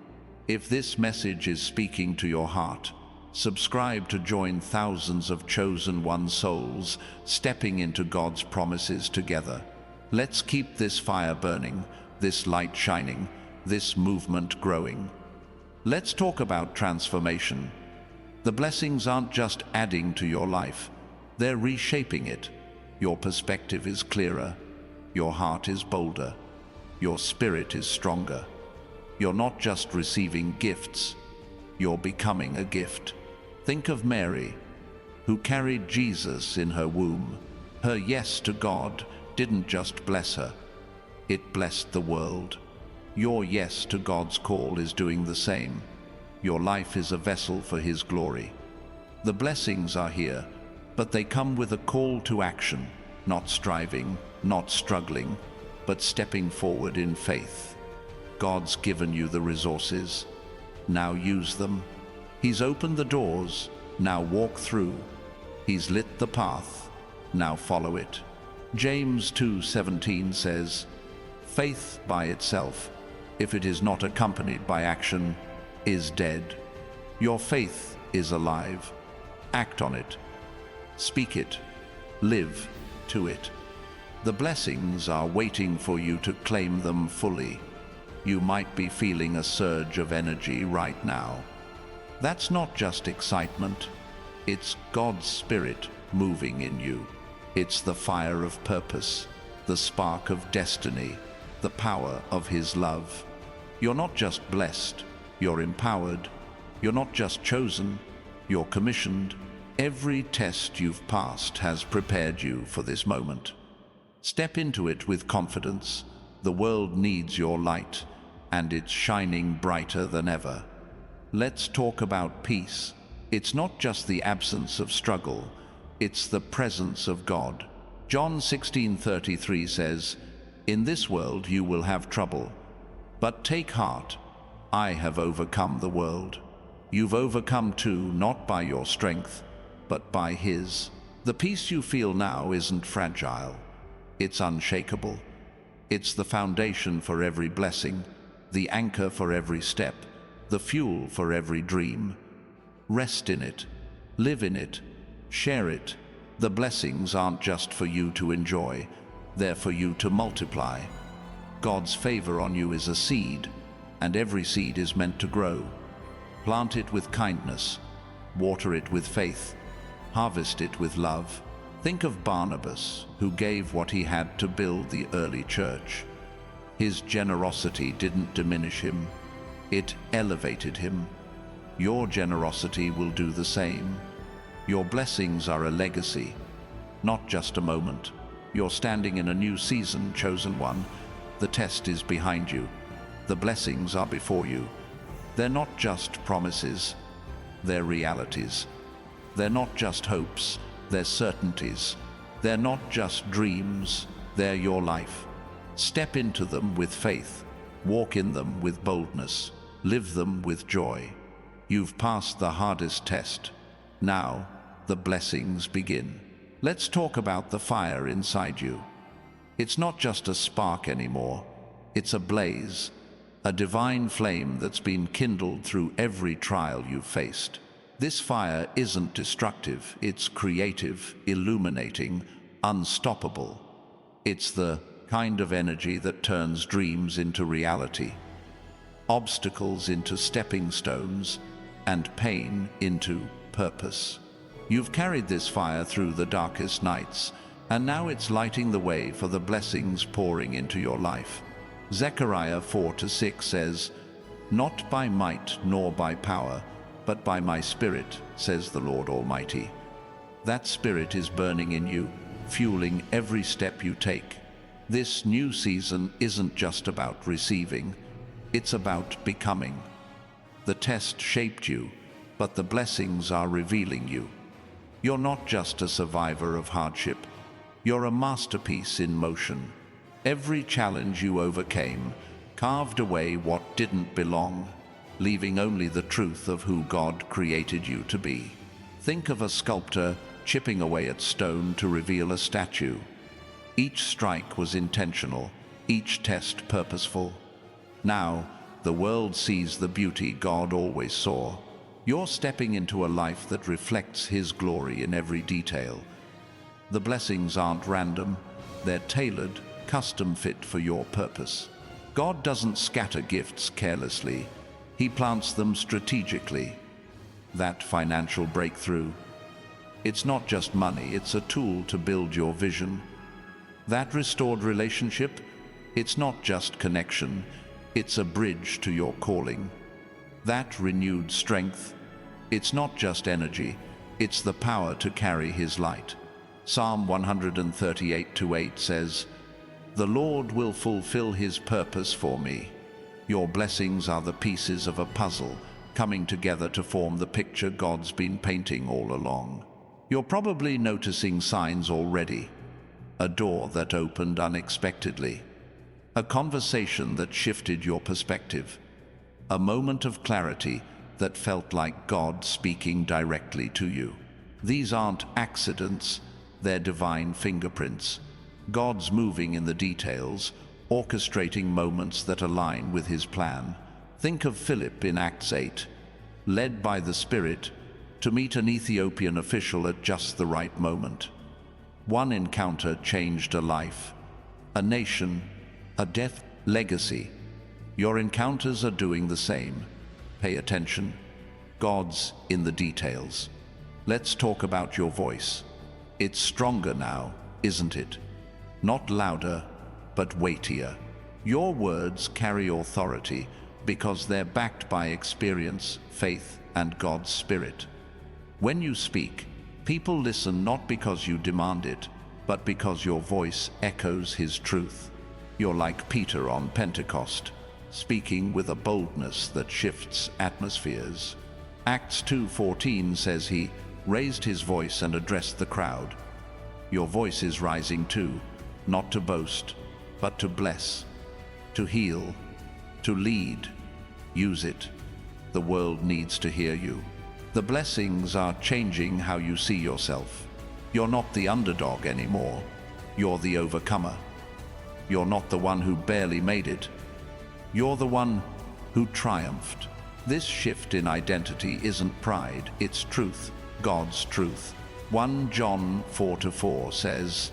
If this message is speaking to your heart, subscribe to join thousands of chosen one souls stepping into God's promises together. Let's keep this fire burning, this light shining, this movement growing. Let's talk about transformation. The blessings aren't just adding to your life, they're reshaping it. Your perspective is clearer, your heart is bolder, your spirit is stronger. You're not just receiving gifts, you're becoming a gift. Think of Mary, who carried Jesus in her womb. Her yes to God didn't just bless her, it blessed the world. Your yes to God's call is doing the same. Your life is a vessel for His glory. The blessings are here, but they come with a call to action, not striving, not struggling, but stepping forward in faith. God's given you the resources. Now use them. He's opened the doors, now walk through. He's lit the path, now follow it. James 2:17 says, "Faith by itself, if it is not accompanied by action, is dead." Your faith is alive. Act on it. Speak it. Live to it. The blessings are waiting for you to claim them fully. You might be feeling a surge of energy right now. That's not just excitement. It's God's Spirit moving in you. It's the fire of purpose, the spark of destiny, the power of His love. You're not just blessed, you're empowered. You're not just chosen, you're commissioned. Every test you've passed has prepared you for this moment. Step into it with confidence. The world needs your light, and it's shining brighter than ever. Let's talk about peace. It's not just the absence of struggle, it's the presence of God. John 16:33 says, "In this world you will have trouble, but take heart, I have overcome the world." You've overcome too, not by your strength, but by His. The peace you feel now isn't fragile, it's unshakable. It's the foundation for every blessing, the anchor for every step, the fuel for every dream. Rest in it, live in it, share it. The blessings aren't just for you to enjoy, they're for you to multiply. God's favor on you is a seed, and every seed is meant to grow. Plant it with kindness, water it with faith, harvest it with love. Think of Barnabas, who gave what he had to build the early church. His generosity didn't diminish him, it elevated him. Your generosity will do the same. Your blessings are a legacy, not just a moment. You're standing in a new season, chosen one. The test is behind you. The blessings are before you. They're not just promises, they're realities. They're not just hopes, they're certainties. They're not just dreams, they're your life. Step into them with faith, walk in them with boldness, live them with joy. You've passed the hardest test. Now, the blessings begin. Let's talk about the fire inside you. It's not just a spark anymore, it's a blaze. A divine flame that's been kindled through every trial you've faced. This fire isn't destructive, it's creative, illuminating, unstoppable. It's the kind of energy that turns dreams into reality, obstacles into stepping stones, and pain into purpose. You've carried this fire through the darkest nights, and now it's lighting the way for the blessings pouring into your life. Zechariah 4:6 says, "Not by might nor by power, but by my Spirit, says the Lord Almighty." That Spirit is burning in you, fueling every step you take. This new season isn't just about receiving, it's about becoming. The test shaped you, but the blessings are revealing you. You're not just a survivor of hardship, you're a masterpiece in motion. Every challenge you overcame carved away what didn't belong, leaving only the truth of who God created you to be. Think of a sculptor chipping away at stone to reveal a statue. Each strike was intentional, each test purposeful. Now, the world sees the beauty God always saw. You're stepping into a life that reflects His glory in every detail. The blessings aren't random, they're tailored, custom fit for your purpose. God doesn't scatter gifts carelessly, He plants them strategically. That financial breakthrough, it's not just money, it's a tool to build your vision. That restored relationship, it's not just connection, it's a bridge to your calling. That renewed strength, it's not just energy, it's the power to carry His light. Psalm 138:8 says, "The Lord will fulfill His purpose for me." Your blessings are the pieces of a puzzle coming together to form the picture God's been painting all along. You're probably noticing signs already. A door that opened unexpectedly. A conversation that shifted your perspective. A moment of clarity that felt like God speaking directly to you. These aren't accidents, they're divine fingerprints. God's moving in the details, orchestrating moments that align with his plan. Think of Philip in Acts 8, led by the Spirit to meet an Ethiopian official at just the right moment. One encounter changed a life, a nation, a death legacy. Your encounters are doing the same. Pay attention. God's in the details. Let's talk about your voice. It's stronger now, isn't it? Not louder, but weightier. Your words carry authority because they're backed by experience, faith, and God's Spirit. When you speak, people listen not because you demand it, but because your voice echoes his truth. You're like Peter on Pentecost, speaking with a boldness that shifts atmospheres. Acts 2:14 says he raised his voice and addressed the crowd. Your voice is rising too, not to boast, but to bless, to heal, to lead. Use it. The world needs to hear you. The blessings are changing how you see yourself. You're not the underdog anymore. You're the overcomer. You're not the one who barely made it. You're the one who triumphed. This shift in identity isn't pride, it's truth, God's truth. 1 John 4:4 says,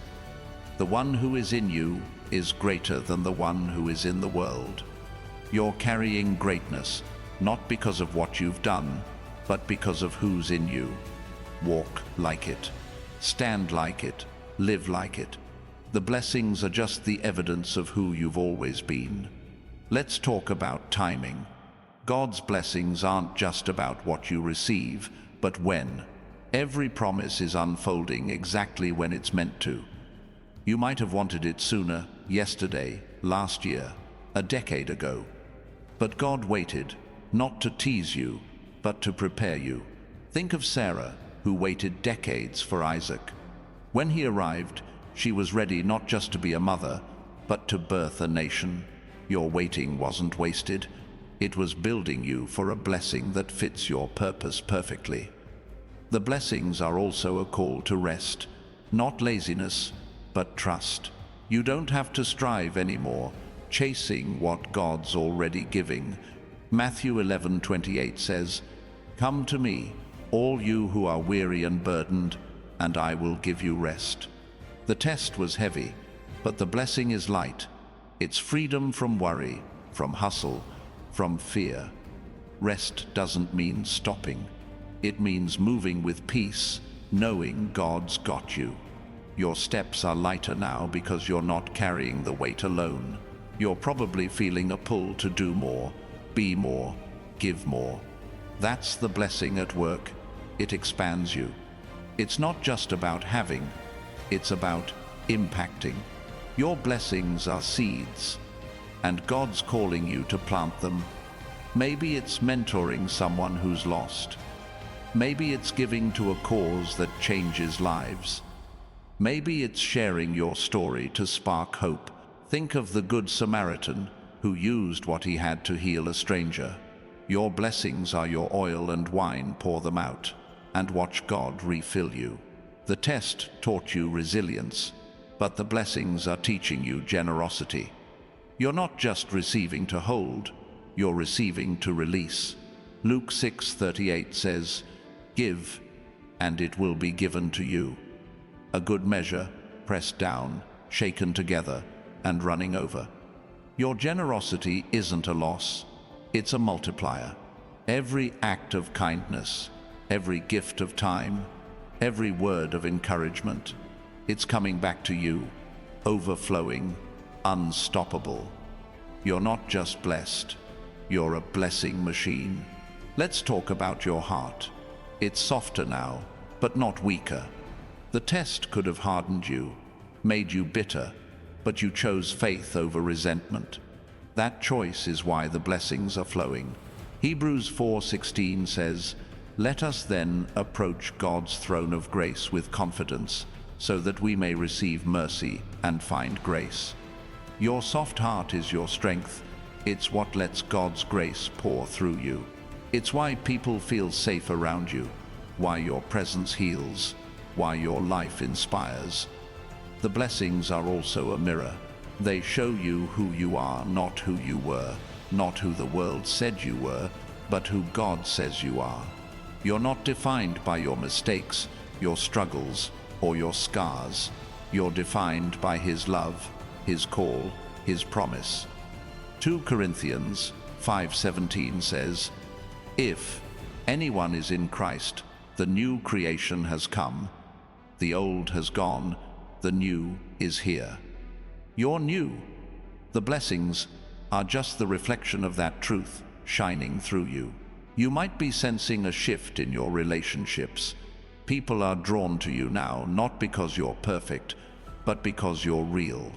"The one who is in you is greater than the one who is in the world." You're carrying greatness, not because of what you've done, but because of who's in you. Walk like it. Stand like it. Live like it. The blessings are just the evidence of who you've always been. Let's talk about timing. God's blessings aren't just about what you receive, but when. Every promise is unfolding exactly when it's meant to. You might have wanted it sooner, yesterday, last year, a decade ago. But God waited, not to tease you, but to prepare you. Think of Sarah, who waited decades for Isaac. When he arrived, she was ready not just to be a mother, but to birth a nation. Your waiting wasn't wasted. It was building you for a blessing that fits your purpose perfectly. The blessings are also a call to rest, not laziness, but trust. You don't have to strive anymore, chasing what God's already giving. Matthew 11:28 says, "Come to me, all you who are weary and burdened, and I will give you rest." The test was heavy, but the blessing is light. It's freedom from worry, from hustle, from fear. Rest doesn't mean stopping. It means moving with peace, knowing God's got you. Your steps are lighter now because you're not carrying the weight alone. You're probably feeling a pull to do more, be more, give more. That's the blessing at work. It expands you. It's not just about having, it's about impacting. Your blessings are seeds, and God's calling you to plant them. Maybe it's mentoring someone who's lost. Maybe it's giving to a cause that changes lives. Maybe it's sharing your story to spark hope. Think of the Good Samaritan who used what he had to heal a stranger. Your blessings are your oil and wine. Pour them out and watch God refill you. The test taught you resilience, but the blessings are teaching you generosity. You're not just receiving to hold, you're receiving to release. Luke 6:38 says, "Give, and it will be given to you. A good measure, pressed down, shaken together, and running over." Your generosity isn't a loss, it's a multiplier. Every act of kindness, every gift of time, every word of encouragement, it's coming back to you, overflowing, unstoppable. You're not just blessed, you're a blessing machine. Let's talk about your heart. It's softer now, but not weaker. The test could have hardened you, made you bitter, but you chose faith over resentment. That choice is why the blessings are flowing. Hebrews 4:16 says, "Let us then approach God's throne of grace with confidence, so that we may receive mercy and find grace." Your soft heart is your strength. It's what lets God's grace pour through you. It's why people feel safe around you, why your presence heals, why your life inspires. The blessings are also a mirror. They show you who you are, not who you were, not who the world said you were, but who God says you are. You're not defined by your mistakes, your struggles, or your scars. You're defined by His love, His call, His promise. 2 Corinthians 5:17 says, "If anyone is in Christ, the new creation has come. The old has gone, the new is here." You're new. The blessings are just the reflection of that truth shining through you. You might be sensing a shift in your relationships. People are drawn to you now, not because you're perfect, but because you're real.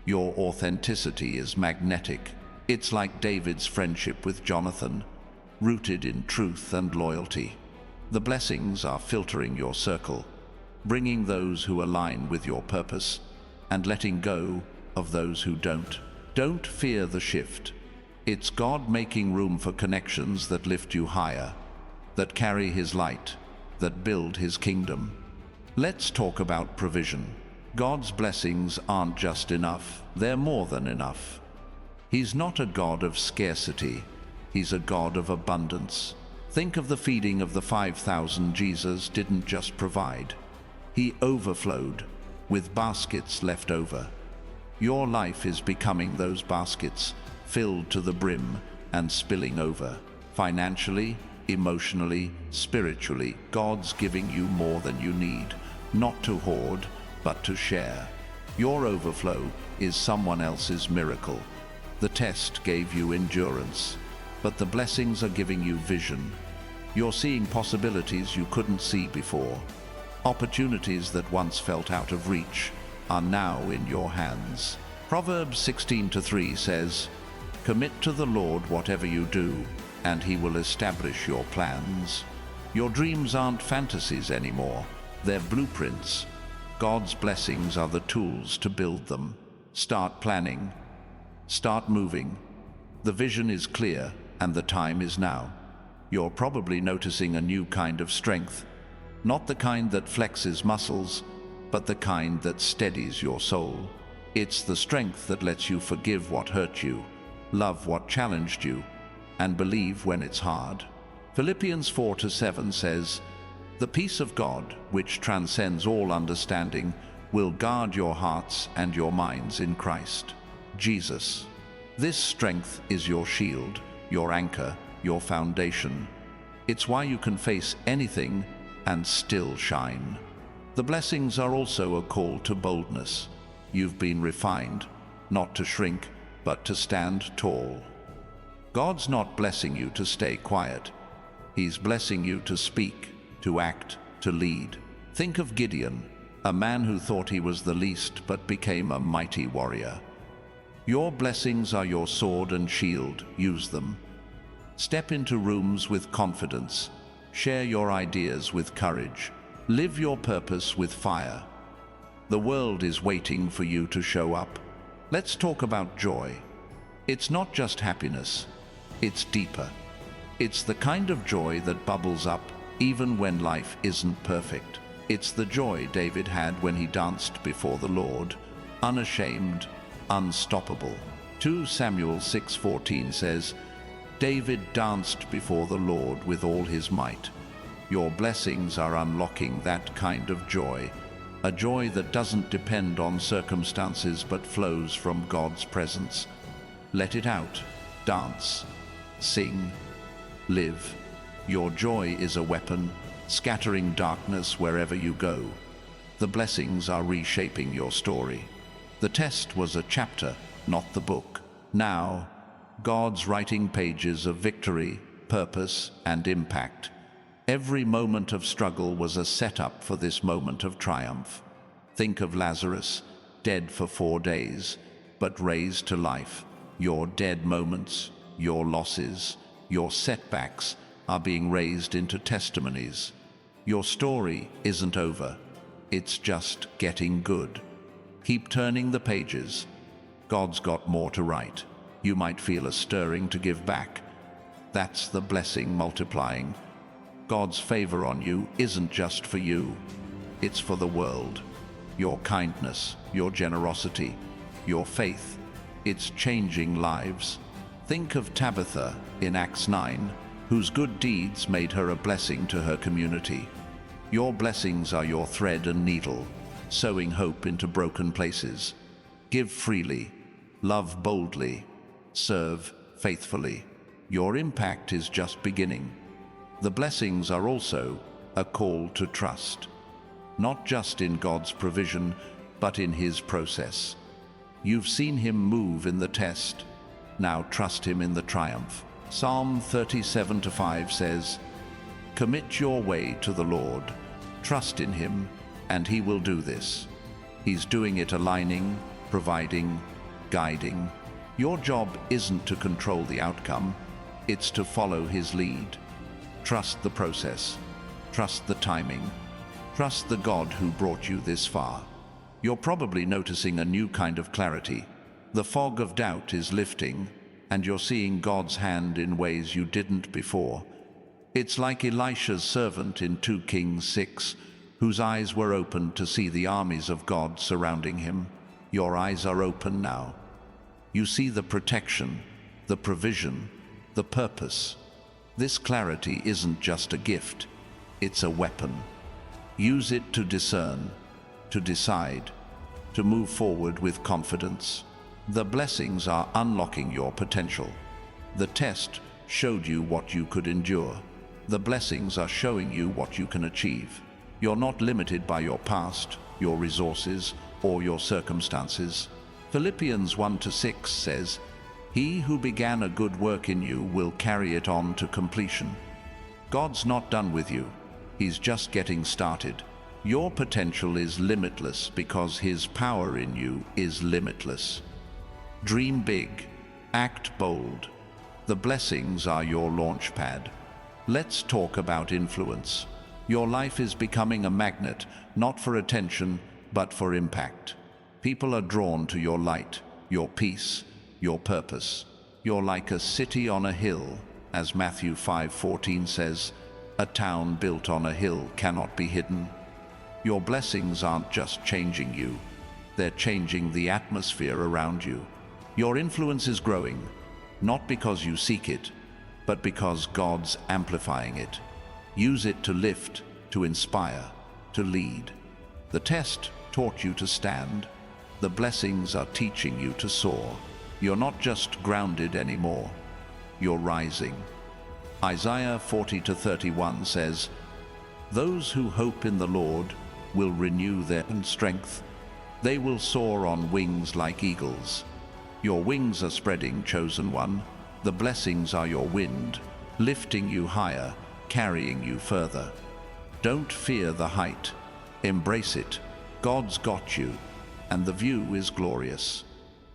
Your authenticity is magnetic. It's like David's friendship with Jonathan, rooted in truth and loyalty. The blessings are filtering your circle, bringing those who align with your purpose, and letting go of those who don't. Don't fear the shift. It's God making room for connections that lift you higher, that carry His light, that build His kingdom. Let's talk about provision. God's blessings aren't just enough, they're more than enough. He's not a God of scarcity, He's a God of abundance. Think of the feeding of the 5,000. Jesus didn't just provide, He overflowed with baskets left over. Your life is becoming those baskets, filled to the brim and spilling over. Financially, emotionally, spiritually, God's giving you more than you need, not to hoard, but to share. Your overflow is someone else's miracle. The test gave you endurance, but the blessings are giving you vision. You're seeing possibilities you couldn't see before. Opportunities that once felt out of reach are now in your hands. Proverbs 16:3 says, "Commit to the Lord whatever you do, and He will establish your plans." Your dreams aren't fantasies anymore, they're blueprints. God's blessings are the tools to build them. Start planning. Start moving. The vision is clear, and the time is now. You're probably noticing a new kind of strength, not the kind that flexes muscles, but the kind that steadies your soul. It's the strength that lets you forgive what hurt you, love what challenged you, and believe when it's hard. Philippians 4:7 says, "The peace of God, which transcends all understanding, will guard your hearts and your minds in Christ Jesus." This strength is your shield, your anchor, your foundation. It's why you can face anything and still shine. The blessings are also a call to boldness. You've been refined, not to shrink, but to stand tall. God's not blessing you to stay quiet. He's blessing you to speak, to act, to lead. Think of Gideon, a man who thought he was the least but became a mighty warrior. Your blessings are your sword and shield. Use them. Step into rooms with confidence. Share your ideas with courage. Live your purpose with fire. The world is waiting for you to show up. Let's talk about joy. It's not just happiness. It's deeper. It's the kind of joy that bubbles up even when life isn't perfect. It's the joy David had when he danced before the Lord, unashamed, unstoppable. 2 Samuel 6:14 says, "David danced before the Lord with all his might." Your blessings are unlocking that kind of joy, a joy that doesn't depend on circumstances but flows from God's presence. Let it out. Dance. Sing. Live. Your joy is a weapon, scattering darkness wherever you go. The blessings are reshaping your story. The test was a chapter, not the book. Now, God's writing pages of victory, purpose, and impact. Every moment of struggle was a setup for this moment of triumph. Think of Lazarus, dead for 4 days, but raised to life. Your dead moments, your losses, your setbacks are being raised into testimonies. Your story isn't over. It's just getting good. Keep turning the pages. God's got more to write. You might feel a stirring to give back. That's the blessing multiplying. God's favor on you isn't just for you. It's for the world. Your kindness, your generosity, your faith. It's changing lives. Think of Tabitha in Acts 9, whose good deeds made her a blessing to her community. Your blessings are your thread and needle, sowing hope into broken places. Give freely, love boldly, serve faithfully. Your impact is just beginning. The blessings are also a call to trust, not just in God's provision, but in His process. You've seen Him move in the test. Now trust Him in the triumph. Psalm 37:5 says, "Commit your way to the Lord. Trust in Him, and He will do this." He's doing it, aligning, providing, guiding. Your job isn't to control the outcome. It's to follow His lead. Trust the process. Trust the timing. Trust the God who brought you this far. You're probably noticing a new kind of clarity. The fog of doubt is lifting, and you're seeing God's hand in ways you didn't before. It's like Elisha's servant in 2 Kings 6, whose eyes were opened to see the armies of God surrounding him. Your eyes are open now. You see the protection, the provision, the purpose. This clarity isn't just a gift, it's a weapon. Use it to discern, to decide, to move forward with confidence. The blessings are unlocking your potential. The test showed you what you could endure. The blessings are showing you what you can achieve. You're not limited by your past, your resources, or your circumstances. Philippians 1-6 says, "He who began a good work in you will carry it on to completion." God's not done with you. He's just getting started. Your potential is limitless because His power in you is limitless. Dream big. Act bold. The blessings are your launch pad. Let's talk about influence. Your life is becoming a magnet, not for attention, but for impact. People are drawn to your light, your peace, your purpose. You're like a city on a hill, as Matthew 5:14 says, "A town built on a hill cannot be hidden." Your blessings aren't just changing you, they're changing the atmosphere around you. Your influence is growing, not because you seek it, but because God's amplifying it. Use it to lift, to inspire, to lead. The test taught you to stand. The blessings are teaching you to soar. You're not just grounded anymore, you're rising. Isaiah 40:31 says, "Those who hope in the Lord will renew their strength. They will soar on wings like eagles." Your wings are spreading, chosen one. The blessings are your wind, lifting you higher, carrying you further. Don't fear the height. Embrace it. God's got you, and the view is glorious.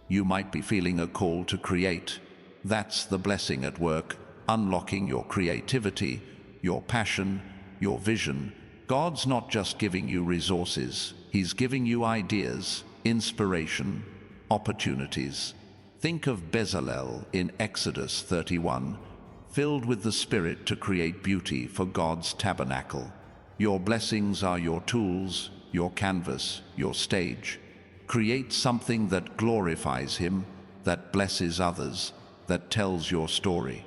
You might be feeling a call to create. That's the blessing at work, unlocking your creativity, your passion, your vision. God's not just giving you resources, He's giving you ideas, inspiration, opportunities. Think of Bezalel in Exodus 31, filled with the Spirit to create beauty for God's tabernacle. Your blessings are your tools, your canvas, your stage. Create something that glorifies Him, that blesses others, that tells your story.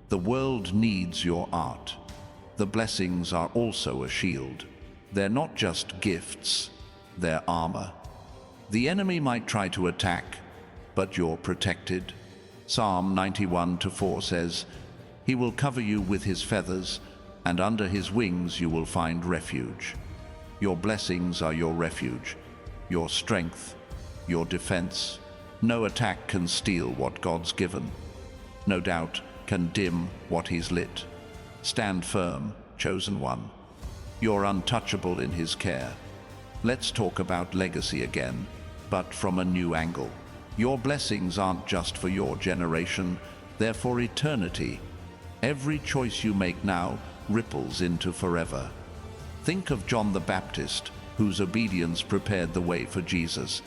The world needs your art. The blessings are also a shield. They're not just gifts, they're armor. The enemy might try to attack, but you're protected. Psalm 91:4 says, "He will cover you with His feathers, and under His wings you will find refuge." Your blessings are your refuge, your strength, your defense. No attack can steal what God's given. No doubt can dim what He's lit. Stand firm, chosen one. You're untouchable in His care. Let's talk about legacy again, but from a new angle. Your blessings aren't just for your generation, they're for eternity. Every choice you make now ripples into forever. Think of John the Baptist, whose obedience prepared the way for Jesus.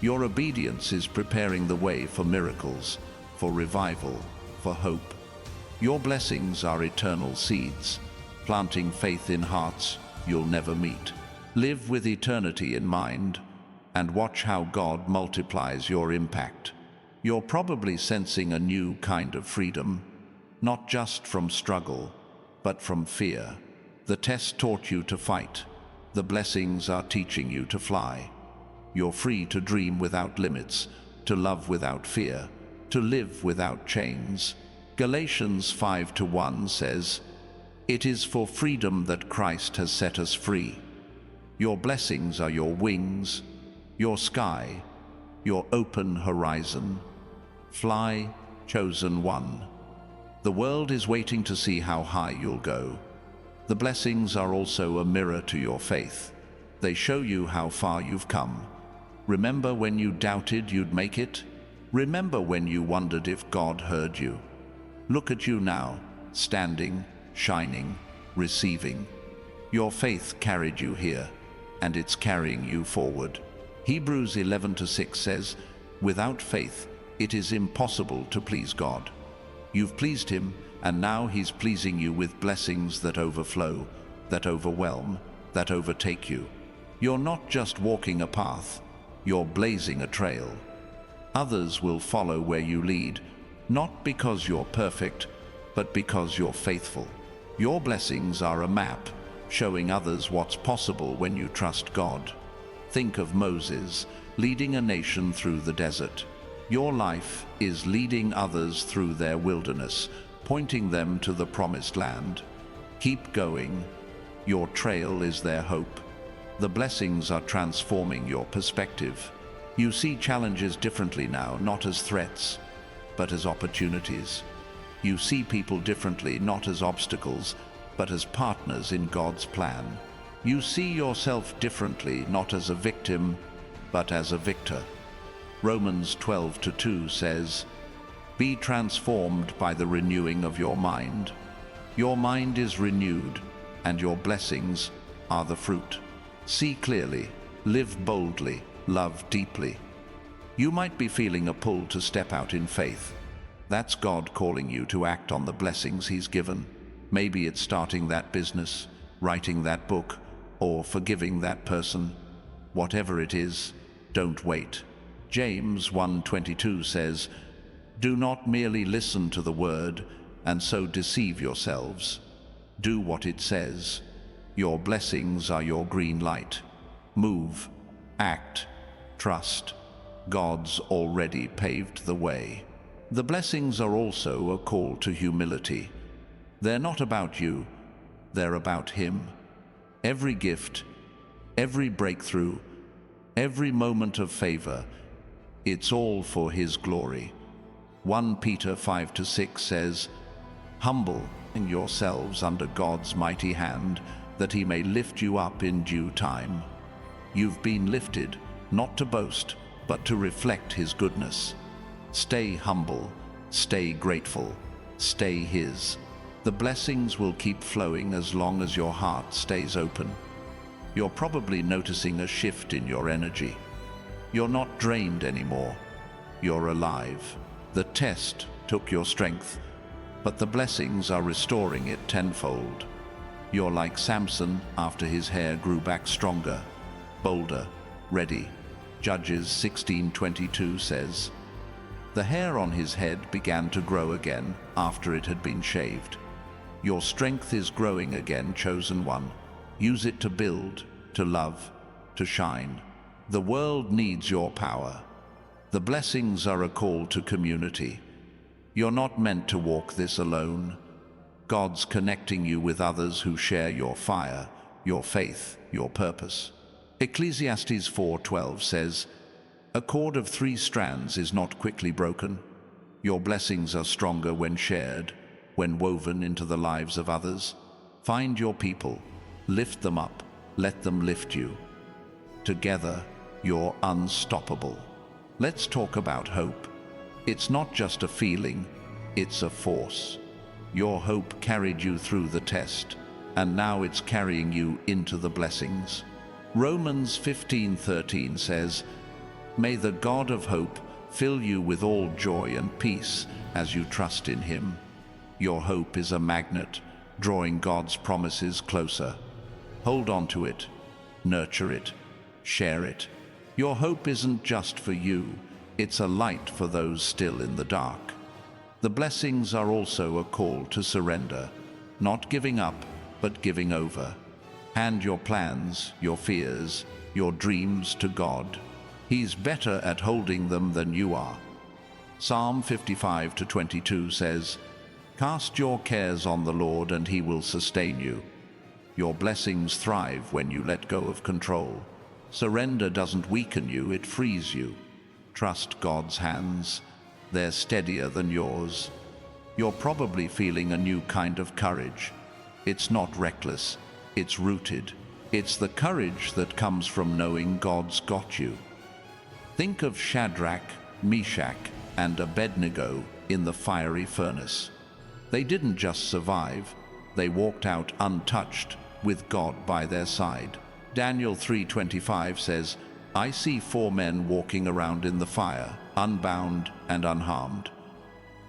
Your obedience is preparing the way for miracles, for revival, for hope. Your blessings are eternal seeds, planting faith in hearts you'll never meet. Live with eternity in mind and watch how God multiplies your impact. You're probably sensing a new kind of freedom, not just from struggle, but from fear. The test taught you to fight. The blessings are teaching you to fly. You're free to dream without limits, to love without fear, to live without chains. Galatians 5:1 says, "It is for freedom that Christ has set us free." Your blessings are your wings, your sky, your open horizon. Fly, chosen one. The world is waiting to see how high you'll go. The blessings are also a mirror to your faith. They show you how far you've come. Remember when you doubted you'd make it? Remember when you wondered if God heard you? Look at you now, standing, shining, receiving. Your faith carried you here, and it's carrying you forward. Hebrews 11:6 says, "Without faith, it is impossible to please God." You've pleased Him, and now He's pleasing you with blessings that overflow, that overwhelm, that overtake you. You're not just walking a path, you're blazing a trail. Others will follow where you lead, not because you're perfect, but because you're faithful. Your blessings are a map, showing others what's possible when you trust God. Think of Moses, leading a nation through the desert. Your life is leading others through their wilderness, pointing them to the promised land. Keep going. Your trail is their hope. The blessings are transforming your perspective. You see challenges differently now, not as threats, but as opportunities. You see people differently, not as obstacles, but as partners in God's plan. You see yourself differently, not as a victim, but as a victor. Romans 12:2 says, "Be transformed by the renewing of your mind." Your mind is renewed, and your blessings are the fruit. See clearly, live boldly, love deeply. You might be feeling a pull to step out in faith. That's God calling you to act on the blessings He's given. Maybe it's starting that business, writing that book, or forgiving that person. Whatever it is, don't wait. James 1:22 says, "Do not merely listen to the word and so deceive yourselves. Do what it says. Your blessings are your green light. Move, act, trust. God's already paved the way." The blessings are also a call to humility. They're not about you, they're about Him. Every gift, every breakthrough, every moment of favor, it's all for His glory. 1 Peter 5:6 says, "Humble yourselves under God's mighty hand, that He may lift you up in due time." You've been lifted, not to boast, but to reflect His goodness. Stay humble, stay grateful, stay His. The blessings will keep flowing as long as your heart stays open. You're probably noticing a shift in your energy. You're not drained anymore. You're alive. The test took your strength, but the blessings are restoring it tenfold. You're like Samson after his hair grew back stronger, bolder, ready. Judges 16:22 says, "The hair on his head began to grow again after it had been shaved." Your strength is growing again, chosen one. Use it to build, to love, to shine. The world needs your power. The blessings are a call to community. You're not meant to walk this alone. God's connecting you with others who share your fire, your faith, your purpose. Ecclesiastes 4:12 says, "A cord of 3 strands is not quickly broken." Your blessings are stronger when shared, when woven into the lives of others. Find your people, lift them up, let them lift you. Together, you're unstoppable. Let's talk about hope. It's not just a feeling, it's a force. Your hope carried you through the test, and now it's carrying you into the blessings. Romans 15:13 says, "May the God of hope fill you with all joy and peace as you trust in Him." Your hope is a magnet, drawing God's promises closer. Hold on to it, nurture it, share it. Your hope isn't just for you, it's a light for those still in the dark. The blessings are also a call to surrender, not giving up, but giving over. Hand your plans, your fears, your dreams to God. He's better at holding them than you are. Psalm 55:22 says, "Cast your cares on the Lord and He will sustain you." Your blessings thrive when you let go of control. Surrender doesn't weaken you, it frees you. Trust God's hands. They're steadier than yours. You're probably feeling a new kind of courage. It's not reckless, it's rooted. It's the courage that comes from knowing God's got you. Think of Shadrach, Meshach, and Abednego in the fiery furnace. They didn't just survive, they walked out untouched with God by their side. Daniel 3:25 says, "I see 4 men walking around in the fire, unbound and unharmed."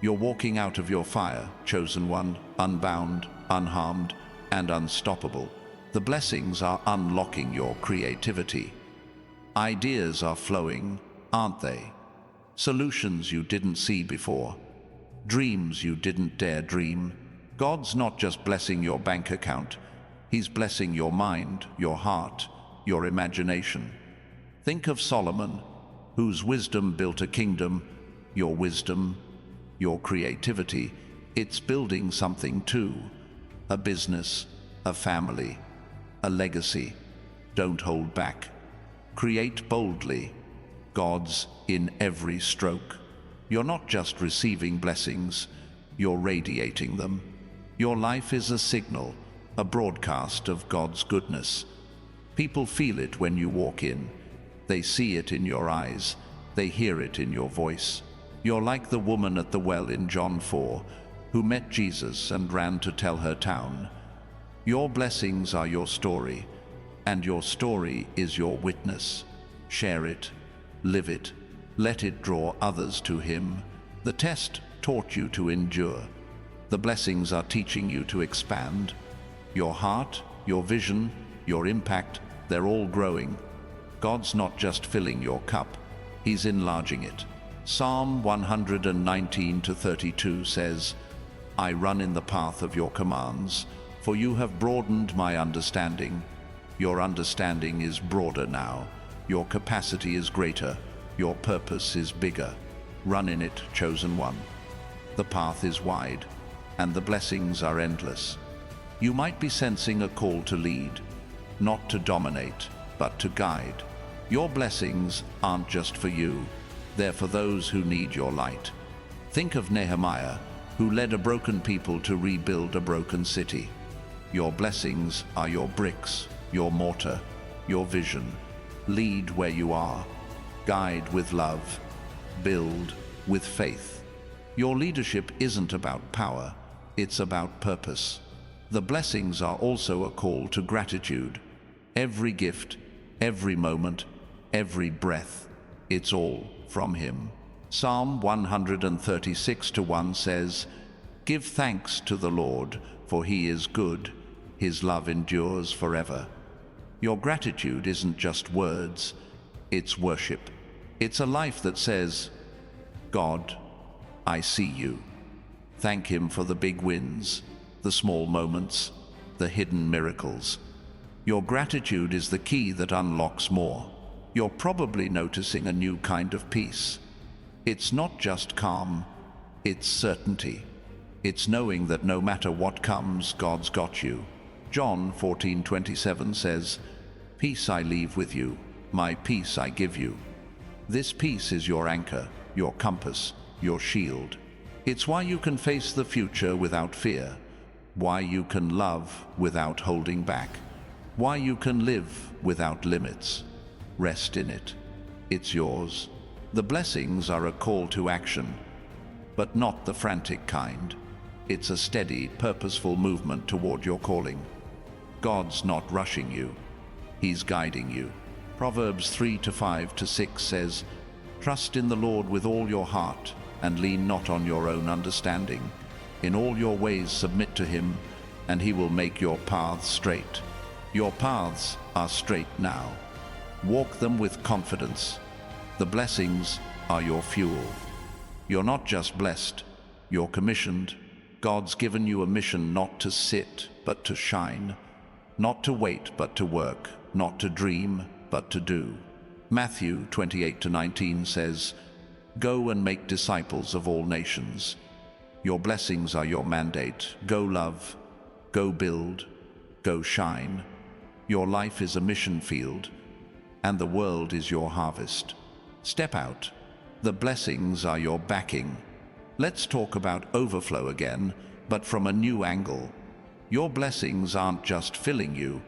You're walking out of your fire, chosen one, unbound, unharmed, and unstoppable. The blessings are unlocking your creativity. Ideas are flowing, aren't they? Solutions you didn't see before. Dreams you didn't dare dream. God's not just blessing your bank account. He's blessing your mind, your heart, your imagination. Think of Solomon, whose wisdom built a kingdom. Your wisdom, your creativity, it's building something too. A business, a family, a legacy. Don't hold back. Create boldly. God's in every stroke. You're not just receiving blessings, you're radiating them. Your life is a signal, a broadcast of God's goodness. People feel it when you walk in. They see it in your eyes. They hear it in your voice. You're like the woman at the well in John 4, who met Jesus and ran to tell her town. Your blessings are your story, and your story is your witness. Share it, live it, let it draw others to Him. The test taught you to endure. The blessings are teaching you to expand. Your heart, your vision, your impact, they're all growing. God's not just filling your cup, He's enlarging it. Psalm 119:32 says, "I run in the path of your commands, for you have broadened my understanding." Your understanding is broader now. Your capacity is greater. Your purpose is bigger. Run in it, chosen one. The path is wide, and the blessings are endless. You might be sensing a call to lead, not to dominate, but to guide. Your blessings aren't just for you. They're for those who need your light. Think of Nehemiah, who led a broken people to rebuild a broken city. Your blessings are your bricks, your mortar, your vision. Lead where you are. Guide with love. Build with faith. Your leadership isn't about power, it's about purpose. The blessings are also a call to gratitude. Every gift, every moment, every breath, it's all from Him. Psalm 136:1 says, "Give thanks to the Lord, for He is good. His love endures forever." Your gratitude isn't just words, it's worship. It's a life that says, "God, I see you." Thank Him for the big wins, the small moments, the hidden miracles. Your gratitude is the key that unlocks more. You're probably noticing a new kind of peace. It's not just calm, it's certainty. It's knowing that no matter what comes, God's got you. John 14:27 says, "Peace I leave with you, my peace I give you." This peace is your anchor, your compass, your shield. It's why you can face the future without fear, why you can love without holding back, why you can live without limits. Rest in it. It's yours. The blessings are a call to action, but not the frantic kind. It's a steady, purposeful movement toward your calling. God's not rushing you. He's guiding you. Proverbs 3:5-6 says, "Trust in the Lord with all your heart, and lean not on your own understanding. In all your ways submit to him, and he will make your paths straight. Your paths are straight now. Walk them with confidence. The blessings are your fuel. You're not just blessed, you're commissioned. God's given you a mission not to sit, but to shine. Not to wait, but to work. Not to dream, but to do. Matthew 28-19 says, "Go and make disciples of all nations." Your blessings are your mandate. Go love, go build, go shine. Your life is a mission field, and the world is your harvest. Step out. The blessings are your backing. Let's talk about overflow again, but from a new angle. Your blessings aren't just filling you,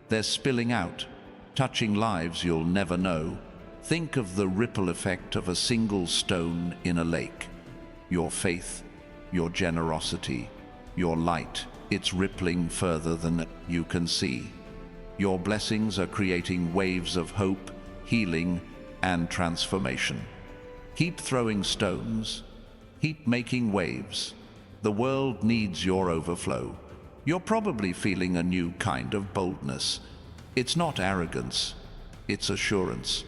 they're spilling out, touching lives you'll never know. Think of the ripple effect of a single stone in a lake. Your faith, your generosity, your light, it's rippling further than you can see. Your blessings are creating waves of hope, healing, and transformation. Keep throwing stones. Keep making waves. The world needs your overflow. You're probably feeling a new kind of boldness. It's not arrogance, it's assurance.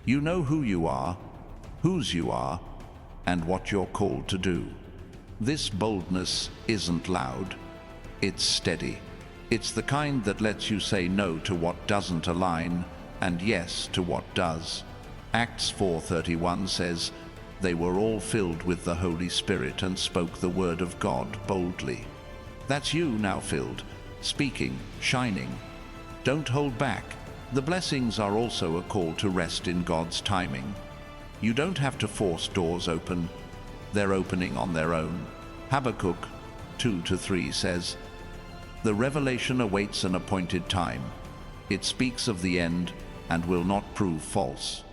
You know who you are, whose you are, and what you're called to do. This boldness isn't loud, it's steady. It's the kind that lets you say no to what doesn't align and yes to what does. Acts 4:31 says, "They were all filled with the Holy Spirit and spoke the word of God boldly." That's you now filled, speaking, shining. Don't hold back. The blessings are also a call to rest in God's timing. You don't have to force doors open. They're opening on their own. Habakkuk 2-3 says, "The revelation awaits an appointed time. It speaks of the end and will not prove false."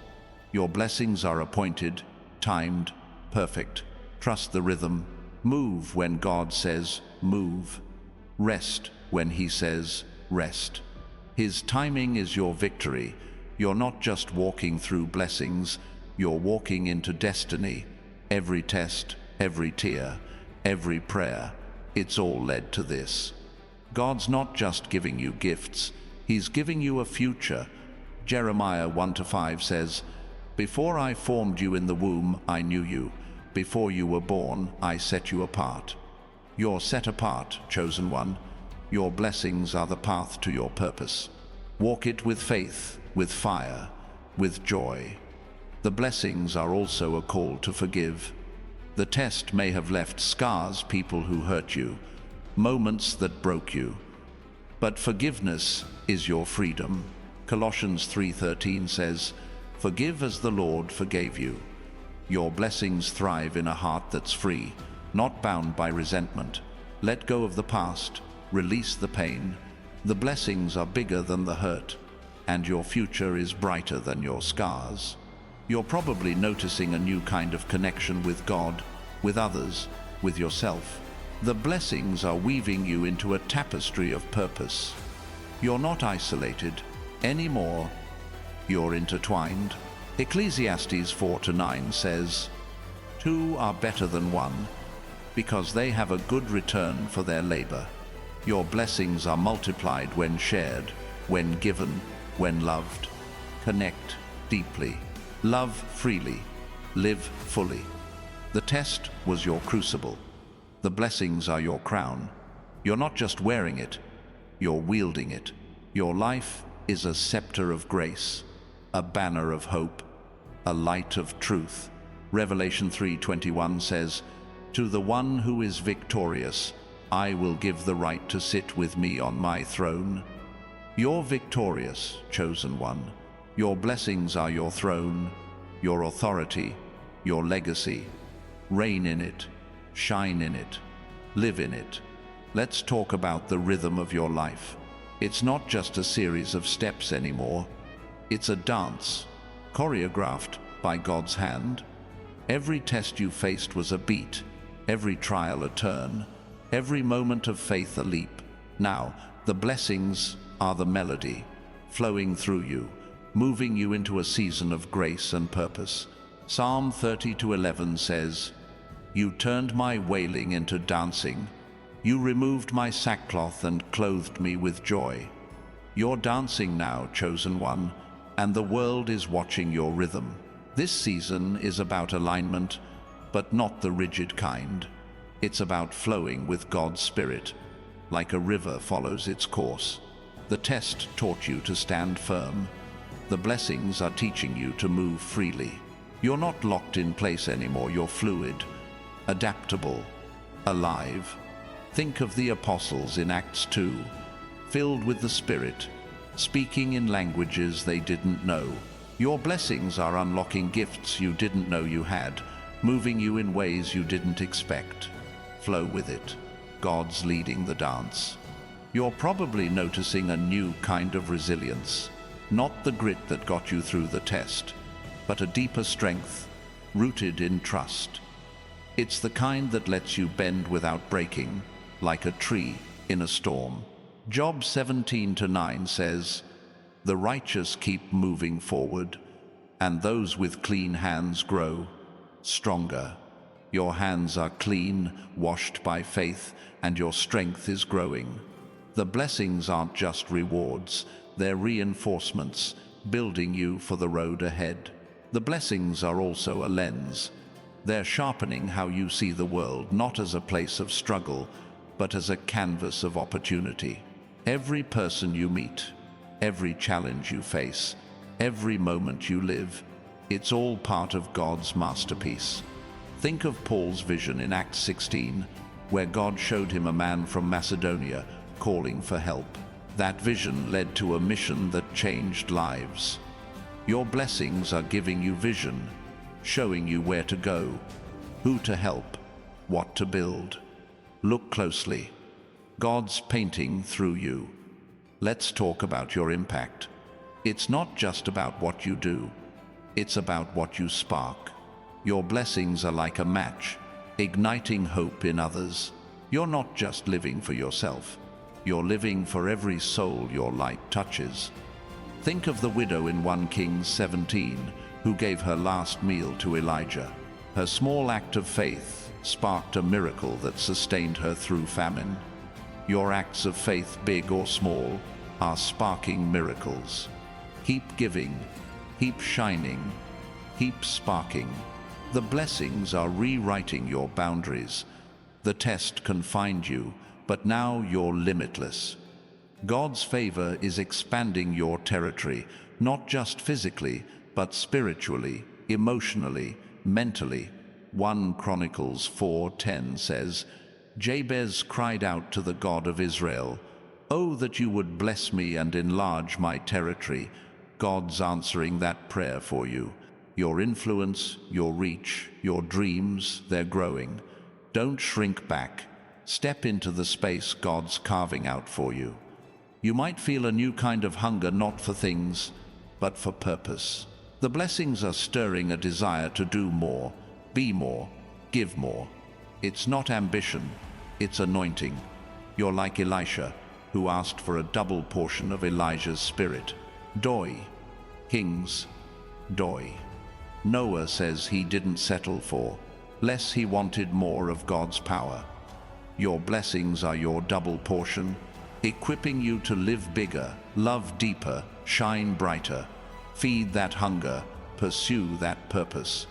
Your blessings are appointed, timed, perfect. Trust the rhythm. Move when God says move. Rest when he says rest. His timing is your victory. You're not just walking through blessings, you're walking into destiny. Every test, every tear, every prayer, it's all led to this. God's not just giving you gifts, he's giving you a future. Jeremiah 1-5 says, "Before I formed you in the womb, I knew you. Before you were born, I set you apart." You're set apart, chosen one. Your blessings are the path to your purpose. Walk it with faith, with fire, with joy. The blessings are also a call to forgive. The test may have left scars, people who hurt you, moments that broke you. But forgiveness is your freedom. Colossians 3:13 says, "Forgive as the Lord forgave you." Your blessings thrive in a heart that's free, not bound by resentment. Let go of the past, release the pain. The blessings are bigger than the hurt, and your future is brighter than your scars. You're probably noticing a new kind of connection with God, with others, with yourself. The blessings are weaving you into a tapestry of purpose. You're not isolated anymore. You're intertwined. Ecclesiastes 4-9 says, "Two are better than one, because they have a good return for their labor." Your blessings are multiplied when shared, when given, when loved. Connect deeply. Love freely. Live fully. The test was your crucible. The blessings are your crown. You're not just wearing it, you're wielding it. Your life is a scepter of grace, a banner of hope, a light of truth. Revelation 3:21 says, "To the one who is victorious, I will give the right to sit with me on my throne." You're victorious, chosen one. Your blessings are your throne, your authority, your legacy. Reign in it, shine in it, live in it. Let's talk about the rhythm of your life. It's not just a series of steps anymore. It's a dance, choreographed by God's hand. Every test you faced was a beat, every trial a turn, every moment of faith a leap. Now, the blessings are the melody, flowing through you, moving you into a season of grace and purpose. Psalm 30:11 says, You turned my wailing into dancing. You removed my sackcloth and clothed me with joy. You're dancing now, chosen one, and the world is watching your rhythm. This season is about alignment, but not the rigid kind. It's about flowing with God's Spirit, like a river follows its course. The test taught you to stand firm. The blessings are teaching you to move freely. You're not locked in place anymore, you're fluid, adaptable, alive. Think of the apostles in Acts 2, filled with the Spirit, speaking in languages they didn't know. Your blessings are unlocking gifts you didn't know you had, moving you in ways you didn't expect. Flow with it. God's leading the dance. You're probably noticing a new kind of resilience, not the grit that got you through the test, but a deeper strength, rooted in trust. It's the kind that lets you bend without breaking, like a tree in a storm. Job 17:9 says, "The righteous keep moving forward, and those with clean hands grow stronger." Your hands are clean, washed by faith, and your strength is growing. The blessings aren't just rewards, they're reinforcements, building you for the road ahead. The blessings are also a lens. They're sharpening how you see the world, not as a place of struggle, but as a canvas of opportunity. Every person you meet, every challenge you face, every moment you live, it's all part of God's masterpiece. Think of Paul's vision in Acts 16, where God showed him a man from Macedonia calling for help. That vision led to a mission that changed lives. Your blessings are giving you vision, showing you where to go, who to help, what to build. Look closely. God's painting through you. Let's talk about your impact. It's not just about what you do, it's about what you spark. Your blessings are like a match, igniting hope in others. You're not just living for yourself, you're living for every soul your light touches. Think of the widow in 1 Kings 17, who gave her last meal to Elijah. Her small act of faith sparked a miracle that sustained her through famine. Your acts of faith, big or small, are sparking miracles. Keep giving, keep shining, keep sparking. The blessings are rewriting your boundaries. The test confined you, but now you're limitless. God's favor is expanding your territory, not just physically, but spiritually, emotionally, mentally. 1 Chronicles 4:10 says, "Jabez cried out to the God of Israel, 'Oh, that you would bless me and enlarge my territory.'" God's answering that prayer for you. Your influence, your reach, your dreams, they're growing. Don't shrink back. Step into the space God's carving out for you. You might feel a new kind of hunger, not for things, but for purpose. The blessings are stirring a desire to do more, be more, give more. It's not ambition, it's anointing. You're like Elisha, who asked for a double portion of Elijah's spirit. Doi. Kings. Doi. Noah says he didn't settle for less, he wanted more of God's power. Your blessings are your double portion, equipping you to live bigger, love deeper, shine brighter. Feed that hunger, pursue that purpose.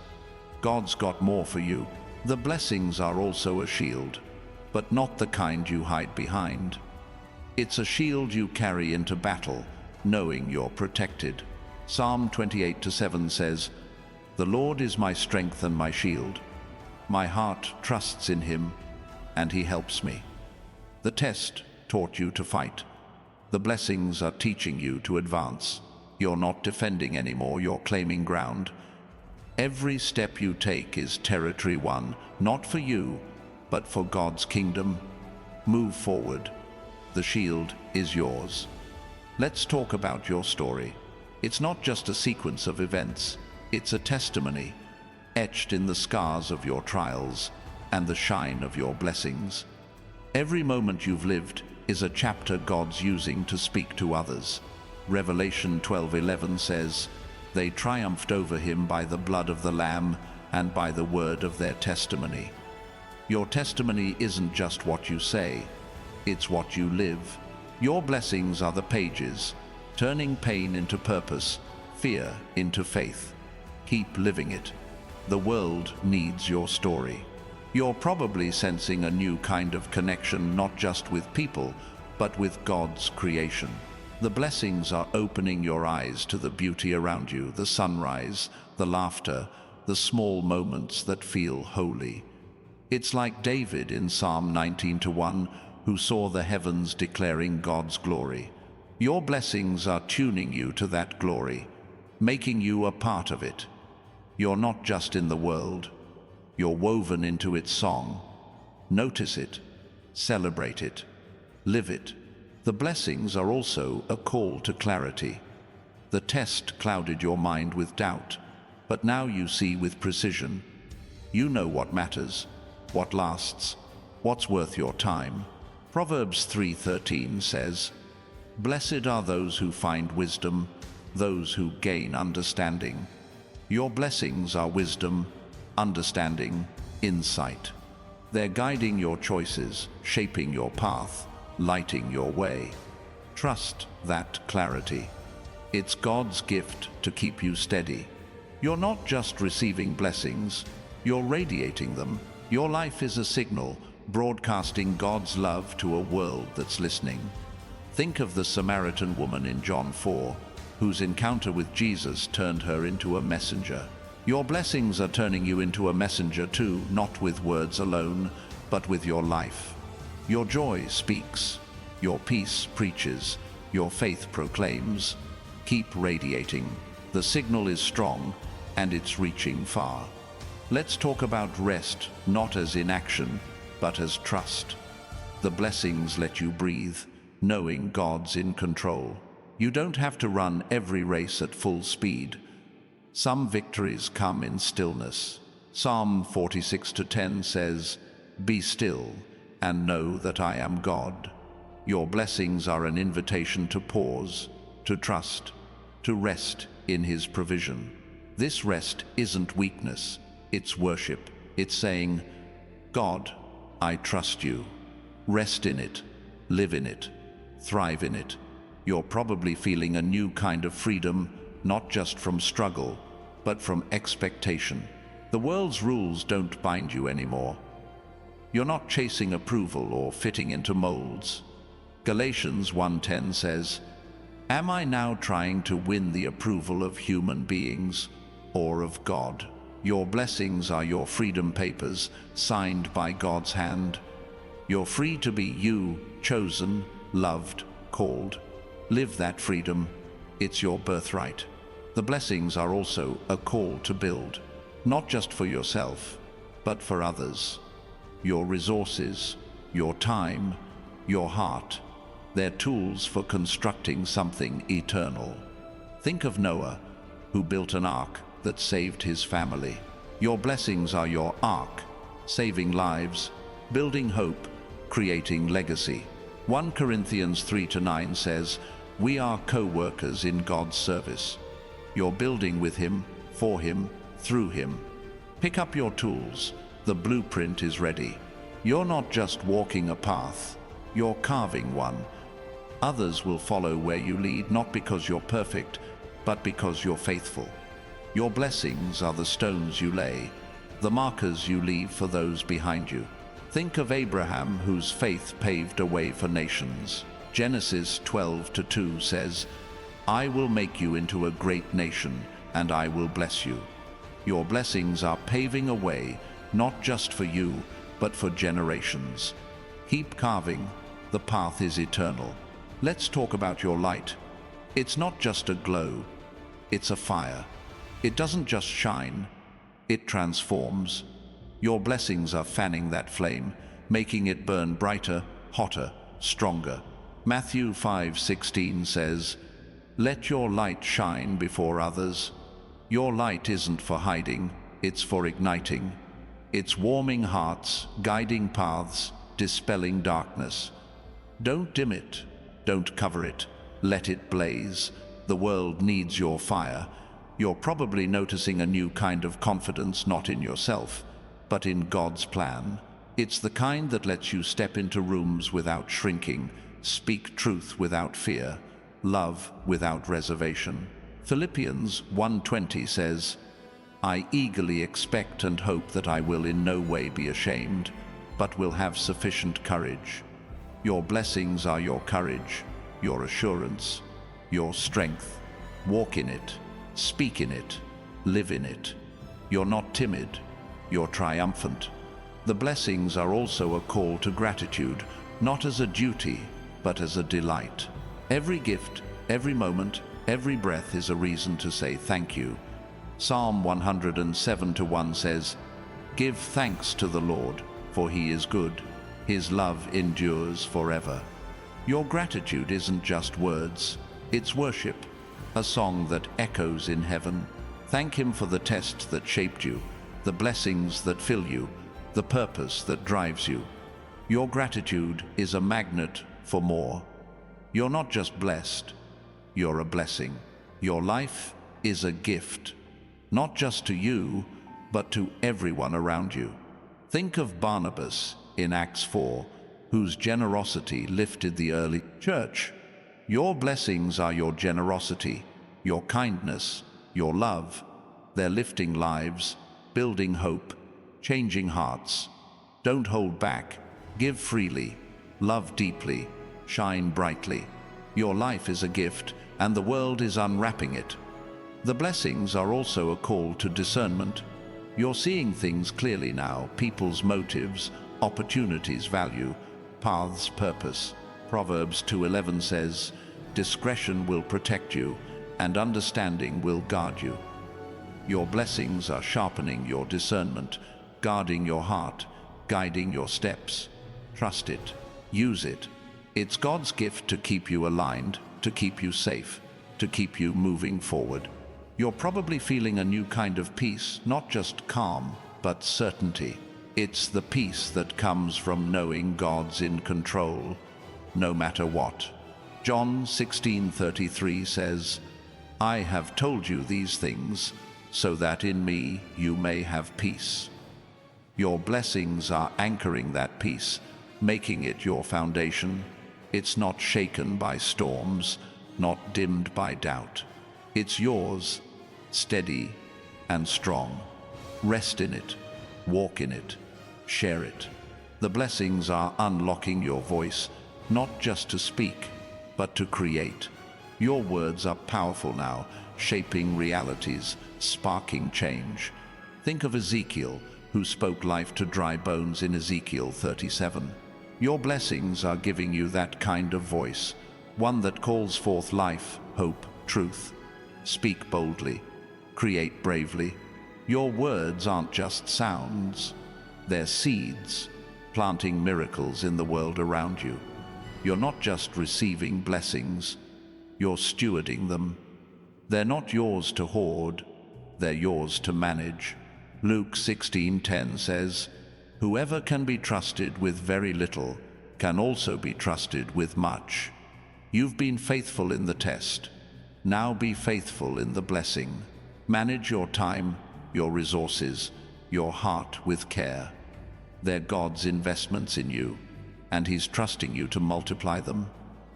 God's got more for you. The blessings are also a shield, but not the kind you hide behind. It's a shield you carry into battle, knowing you're protected. Psalm 28:7 says, "The Lord is my strength and my shield. My heart trusts in him, and he helps me." The test taught you to fight. The blessings are teaching you to advance. You're not defending anymore, you're claiming ground. Every step you take is territory won, not for you, but for God's kingdom. Move forward. The shield is yours. Let's talk about your story. It's not just a sequence of events, it's a testimony, etched in the scars of your trials and the shine of your blessings. Every moment you've lived is a chapter God's using to speak to others. Revelation 12:11 says, "They triumphed over him by the blood of the Lamb and by the word of their testimony." Your testimony isn't just what you say, it's what you live. Your blessings are the pages, turning pain into purpose, fear into faith. Keep living it. The world needs your story. You're probably sensing a new kind of connection, not just with people, but with God's creation. The blessings are opening your eyes to the beauty around you, the sunrise, the laughter, the small moments that feel holy. It's like David in Psalm 19:1, who saw the heavens declaring God's glory. Your blessings are tuning you to that glory, making you a part of it. You're not just in the world, you're woven into its song. Notice it, celebrate it, live it. The blessings are also a call to clarity. The test clouded your mind with doubt, but now you see with precision. You know what matters, what lasts, what's worth your time. Proverbs 3:13 says, "Blessed are those who find wisdom, those who gain understanding." Your blessings are wisdom, understanding, insight. They're guiding your choices, shaping your path, lighting your way. Trust that clarity. It's God's gift to keep you steady. You're not just receiving blessings, you're radiating them. Your life is a signal, broadcasting God's love to a world that's listening. Think of the Samaritan woman in John 4, whose encounter with Jesus turned her into a messenger. Your blessings are turning you into a messenger too, not with words alone, but with your life. Your joy speaks, your peace preaches, your faith proclaims. Keep radiating. The signal is strong, and it's reaching far. Let's talk about rest, not as inaction, but as trust. The blessings let you breathe, knowing God's in control. You don't have to run every race at full speed. Some victories come in stillness. Psalm 46:10 says, "Be still and know that I am God." Your blessings are an invitation to pause, to trust, to rest in His provision. This rest isn't weakness, it's worship. It's saying, "God, I trust you." Rest in it, live in it, thrive in it. You're probably feeling a new kind of freedom, not just from struggle, but from expectation. The world's rules don't bind you anymore. You're not chasing approval or fitting into molds. Galatians 1:10 says, "Am I now trying to win the approval of human beings or of God?" Your blessings are your freedom papers, signed by God's hand. You're free to be you, chosen, loved, called. Live that freedom. It's your birthright. The blessings are also a call to build, not just for yourself, but for others. Your resources, your time, your heart, they're tools for constructing something eternal. Think of Noah, who built an ark that saved his family. Your blessings are your ark, saving lives, building hope, creating legacy. 1 Corinthians 3:9 says, "We are co-workers in God's service." You're building with Him, for Him, through Him. Pick up your tools. The blueprint is ready. You're not just walking a path, you're carving one. Others will follow where you lead, not because you're perfect, but because you're faithful. Your blessings are the stones you lay, the markers you leave for those behind you. Think of Abraham, whose faith paved a way for nations. Genesis 12:2 says, "I will make you into a great nation, and I will bless you." Your blessings are paving a way, not just for you, but for generations. Keep carving. The path is eternal. Let's talk about your light. It's not just a glow, it's a fire. It doesn't just shine, it transforms. Your blessings are fanning that flame, making it burn brighter, hotter, stronger. Matthew 5:16 says, "Let your light shine before others." Your light isn't for hiding, it's for igniting. It's warming hearts, guiding paths, dispelling darkness. Don't dim it, don't cover it, let it blaze. The world needs your fire. You're probably noticing a new kind of confidence, not in yourself, but in God's plan. It's the kind that lets you step into rooms without shrinking, speak truth without fear, love without reservation. Philippians 1:20 says, I eagerly expect and hope that I will in no way be ashamed, but will have sufficient courage. Your blessings are your courage, your assurance, your strength. Walk in it, speak in it, live in it. You're not timid, you're triumphant. The blessings are also a call to gratitude, not as a duty, but as a delight. Every gift, every moment, every breath is a reason to say thank you. Psalm 107:1 says, Give thanks to the Lord, for he is good. His love endures forever. Your gratitude isn't just words, it's worship, a song that echoes in heaven. Thank him for the test that shaped you, the blessings that fill you, the purpose that drives you. Your gratitude is a magnet for more. You're not just blessed, you're a blessing. Your life is a gift, not just to you, but to everyone around you. Think of Barnabas in Acts 4, whose generosity lifted the early church. Your blessings are your generosity, your kindness, your love. They're lifting lives, building hope, changing hearts. Don't hold back. Give freely, love deeply, shine brightly. Your life is a gift, and the world is unwrapping it. The blessings are also a call to discernment. You're seeing things clearly now, people's motives, opportunities, value, paths, purpose. Proverbs 2:11 says, Discretion will protect you, and understanding will guard you. Your blessings are sharpening your discernment, guarding your heart, guiding your steps. Trust it. Use it. It's God's gift to keep you aligned, to keep you safe, to keep you moving forward. You're probably feeling a new kind of peace, not just calm, but certainty. It's the peace that comes from knowing God's in control, no matter what. John 16:33 says, I have told you these things, so that in me you may have peace. Your blessings are anchoring that peace, making it your foundation. It's not shaken by storms, not dimmed by doubt. It's yours, steady and strong. Rest in it, walk in it, share it. The blessings are unlocking your voice, not just to speak, but to create. Your words are powerful now, shaping realities, sparking change. Think of Ezekiel, who spoke life to dry bones in Ezekiel 37. Your blessings are giving you that kind of voice, one that calls forth life, hope, truth. Speak boldly, create bravely. Your words aren't just sounds, they're seeds, planting miracles in the world around you. You're not just receiving blessings, you're stewarding them. They're not yours to hoard, they're yours to manage. Luke 16:10 says, Whoever can be trusted with very little can also be trusted with much. You've been faithful in the test. Now be faithful in the blessing. Manage your time, your resources, your heart with care. They're God's investments in you, and He's trusting you to multiply them.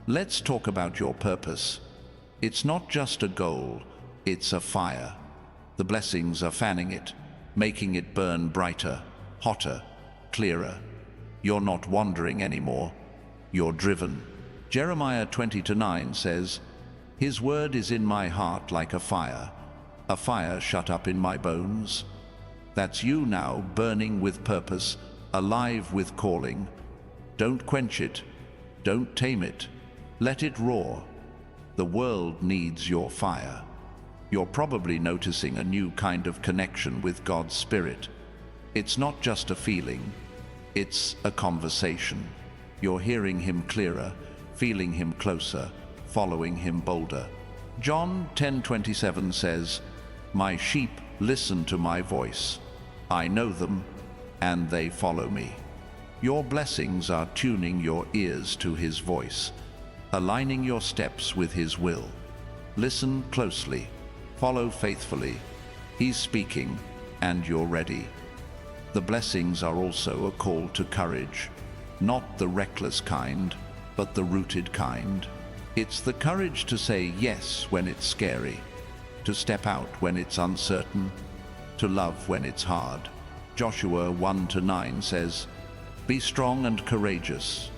Let's talk about your purpose. It's not just a goal, it's a fire. The blessings are fanning it, making it burn brighter, hotter, clearer. You're not wandering anymore. You're driven. Jeremiah 20:9 says, His word is in my heart like a fire shut up in my bones. That's you now, burning with purpose, alive with calling. Don't quench it. Don't tame it. Let it roar. The world needs your fire. You're probably noticing a new kind of connection with God's Spirit. It's not just a feeling, it's a conversation. You're hearing Him clearer, feeling Him closer, following Him bolder. John 10:27 says, My sheep listen to my voice. I know them, and they follow me. Your blessings are tuning your ears to His voice, aligning your steps with His will. Listen closely, follow faithfully. He's speaking, and you're ready. The blessings are also a call to courage, not the reckless kind, but the rooted kind. It's the courage to say yes when it's scary, to step out when it's uncertain, to love when it's hard. Joshua 1-9 says, "Be strong and courageous.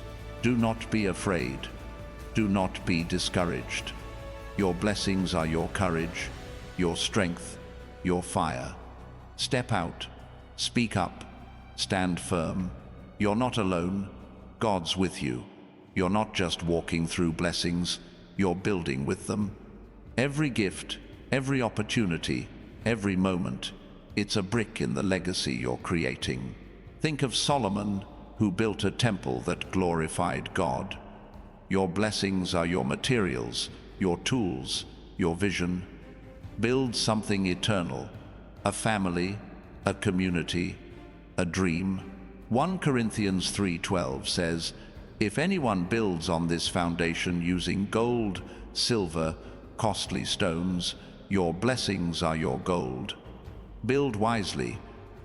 Do not be afraid. Do not be discouraged. Your blessings are your courage, your strength, your fire. Step out, speak up, stand firm. You're not alone. God's with you. You're not just walking through blessings, you're building with them. Every gift, every opportunity, every moment, it's a brick in the legacy you're creating." Think of Solomon, who built a temple that glorified God. Your blessings are your materials, your tools, your vision. Build something eternal, a family, a community, a dream. 1 Corinthians 3:12 says, "If anyone builds on this foundation using gold, silver, costly stones, your blessings are your gold." Build wisely.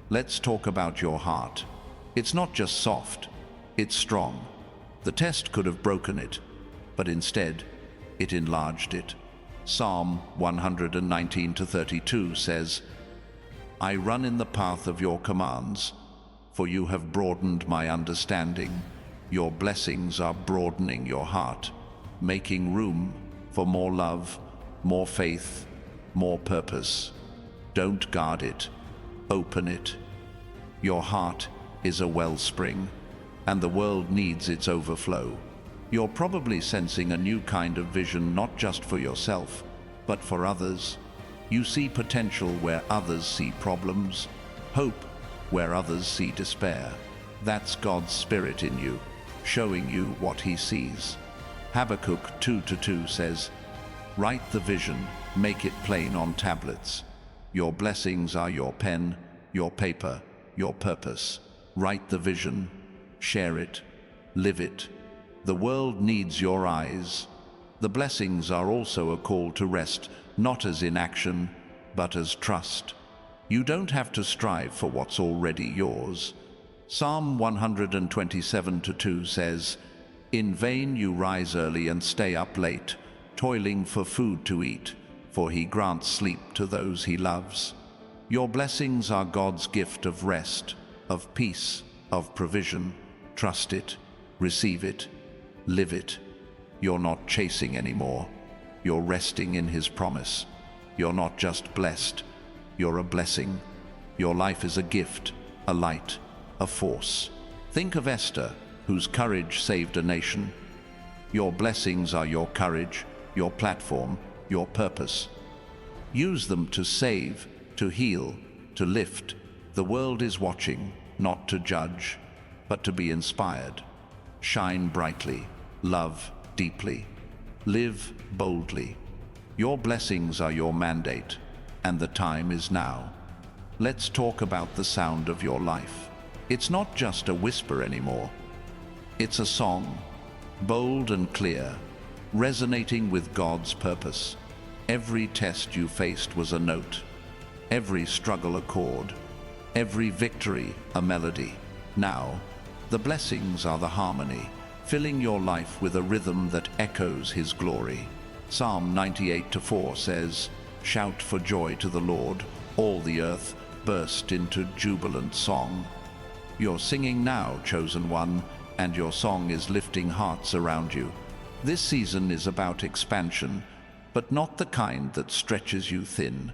Let's talk about your heart. It's not just soft, it's strong. The test could have broken it, but instead, it enlarged it. Psalm 119-32 says, "I run in the path of your commands, for you have broadened my understanding. Your blessings are broadening your heart, making room for more love, more faith, more purpose. Don't guard it, open it. Your heart is a wellspring, and the world needs its overflow." You're probably sensing a new kind of vision, not just for yourself, but for others. You see potential where others see problems, hope where others see despair. That's God's Spirit in you, showing you what He sees. Habakkuk 2:2 says, "Write the vision, make it plain on tablets. Your blessings are your pen, your paper, your purpose. Write the vision, share it, live it. The world needs your eyes." The blessings are also a call to rest, not as inaction, but as trust. You don't have to strive for what's already yours. Psalm 127:2 says, "In vain you rise early and stay up late, toiling for food to eat, for He grants sleep to those He loves." Your blessings are God's gift of rest, of peace, of provision. Trust it, receive it, live it. You're not chasing anymore. You're resting in His promise. You're not just blessed, you're a blessing. Your life is a gift, a light, a force. Think of Esther, whose courage saved a nation. Your blessings are your courage, your platform, your purpose. Use them to save, to heal, to lift. The world is watching, not to judge, but to be inspired. Shine brightly, love deeply, live boldly. Your blessings are your mandate, and the time is now. Let's talk about the sound of your life. It's not just a whisper anymore. It's a song, bold and clear, resonating with God's purpose. Every test you faced was a note, every struggle a chord, every victory a melody. Now, the blessings are the harmony, filling your life with a rhythm that echoes His glory. Psalm 98:4 says, "Shout for joy to the Lord, all the earth, burst into jubilant song." You're singing now, chosen one, and your song is lifting hearts around you. This season is about expansion, but not the kind that stretches you thin.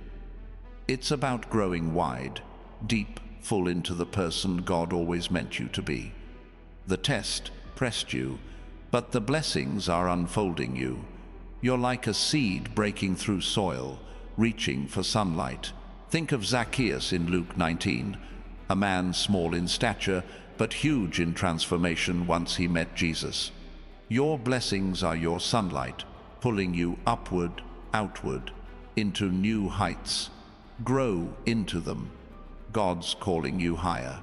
It's about growing wide, deep, full into the person God always meant you to be. The test pressed you, but the blessings are unfolding you. You're like a seed breaking through soil, reaching for sunlight. Think of Zacchaeus in Luke 19, a man small in stature, but huge in transformation once he met Jesus. Your blessings are your sunlight, pulling you upward, outward, into new heights. Grow into them. God's calling you higher.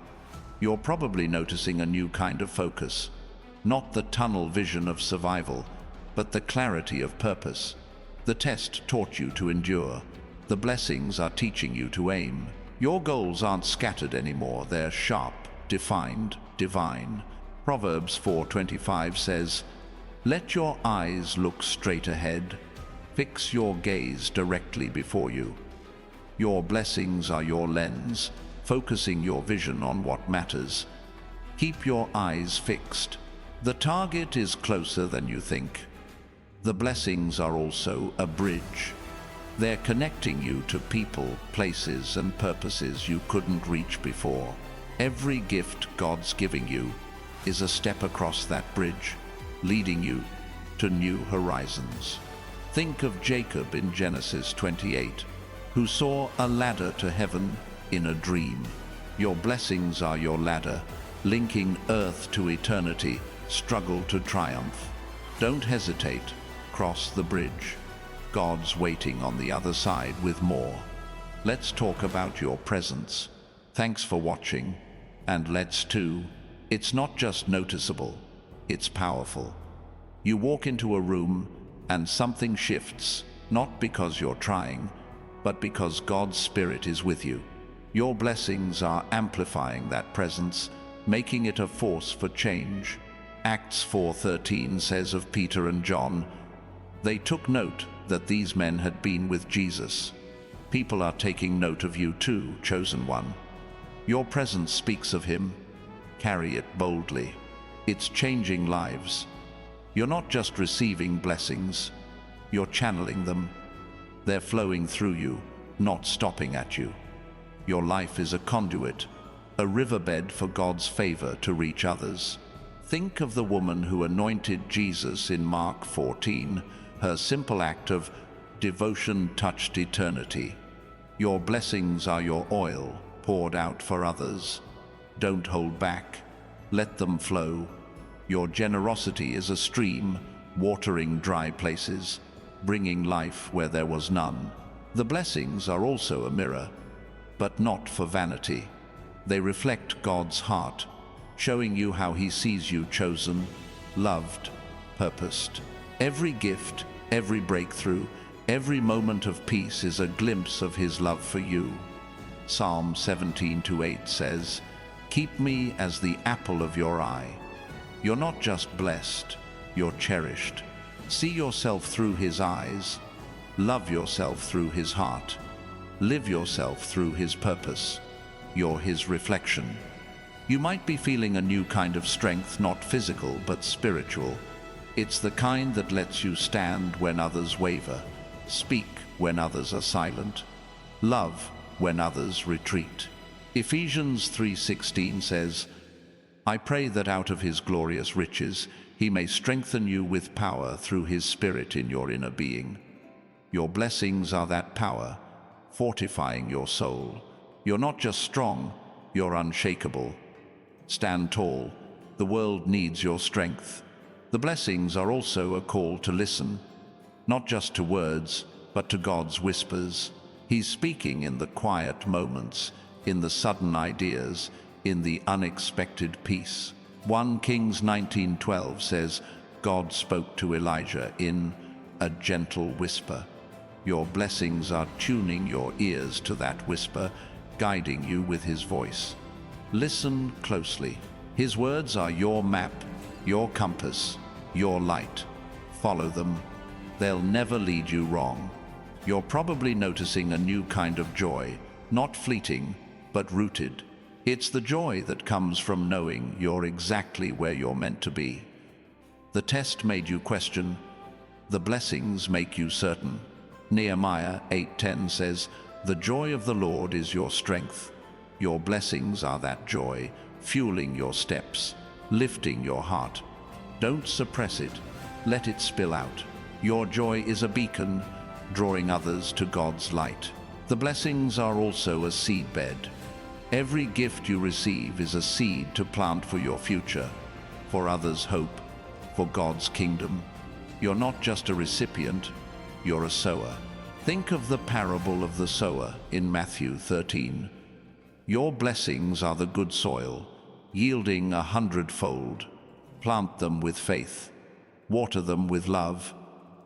You're probably noticing a new kind of focus. Not the tunnel vision of survival, but the clarity of purpose. The test taught you to endure. The blessings are teaching you to aim. Your goals aren't scattered anymore, they're sharp, defined, divine. Proverbs 4:25 says, "Let your eyes look straight ahead. Fix your gaze directly before you." Your blessings are your lens, focusing your vision on what matters. Keep your eyes fixed. The target is closer than you think. The blessings are also a bridge. They're connecting you to people, places, and purposes you couldn't reach before. Every gift God's giving you is a step across that bridge, leading you to new horizons. Think of Jacob in Genesis 28, who saw a ladder to heaven in a dream. Your blessings are your ladder, linking earth to eternity, struggle to triumph. Don't hesitate, cross the bridge. God's waiting on the other side with more. Let's talk about your presence. Thanks for watching, and let's too. It's not just noticeable, it's powerful. You walk into a room and something shifts, not because you're trying, but because God's Spirit is with you. Your blessings are amplifying that presence, making it a force for change. Acts 4:13 says of Peter and John, "They took note that these men had been with Jesus." People are taking note of you too, chosen one. Your presence speaks of him. Carry it boldly. It's changing lives. You're not just receiving blessings, you're channeling them. They're flowing through you, not stopping at you. Your life is a conduit, a riverbed for God's favor to reach others. Think of the woman who anointed Jesus in Mark 14. Her simple act of devotion touched eternity. Your blessings are your oil, poured out for others. Don't hold back. Let them flow. Your generosity is a stream, watering dry places, bringing life where there was none. The blessings are also a mirror, but not for vanity. They reflect God's heart, showing you how He sees you chosen, loved, purposed. Every gift, every breakthrough, every moment of peace is a glimpse of His love for you. Psalm 17:8 says, "Keep me as the apple of your eye." You're not just blessed, you're cherished. See yourself through His eyes. Love yourself through His heart. Live yourself through His purpose. You're His reflection. You might be feeling a new kind of strength, not physical, but spiritual. It's the kind that lets you stand when others waver, speak when others are silent, love when others retreat. Ephesians 3:16 says, "I pray that out of His glorious riches He may strengthen you with power through His Spirit in your inner being." Your blessings are that power, fortifying your soul. You're not just strong, you're unshakable. Stand tall. The world needs your strength. The blessings are also a call to listen, not just to words, but to God's whispers. He's speaking in the quiet moments, in the sudden ideas, in the unexpected peace. 1 Kings 19:12 says, God spoke to Elijah in a gentle whisper. Your blessings are tuning your ears to that whisper, guiding you with His voice. Listen closely. His words are your map, your compass, your light. Follow them. They'll never lead you wrong. You're probably noticing a new kind of joy, not fleeting, but rooted. It's the joy that comes from knowing you're exactly where you're meant to be. The test made you question. The blessings make you certain. Nehemiah 8:10 says, "The joy of the Lord is your strength." Your blessings are that joy, fueling your steps, lifting your heart. Don't suppress it. Let it spill out. Your joy is a beacon, drawing others to God's light. The blessings are also a seedbed. Every gift you receive is a seed to plant for your future, for others' hope, for God's kingdom. You're not just a recipient, you're a sower. Think of the parable of the sower in Matthew 13. Your blessings are the good soil, yielding 100-fold. Plant them with faith, water them with love,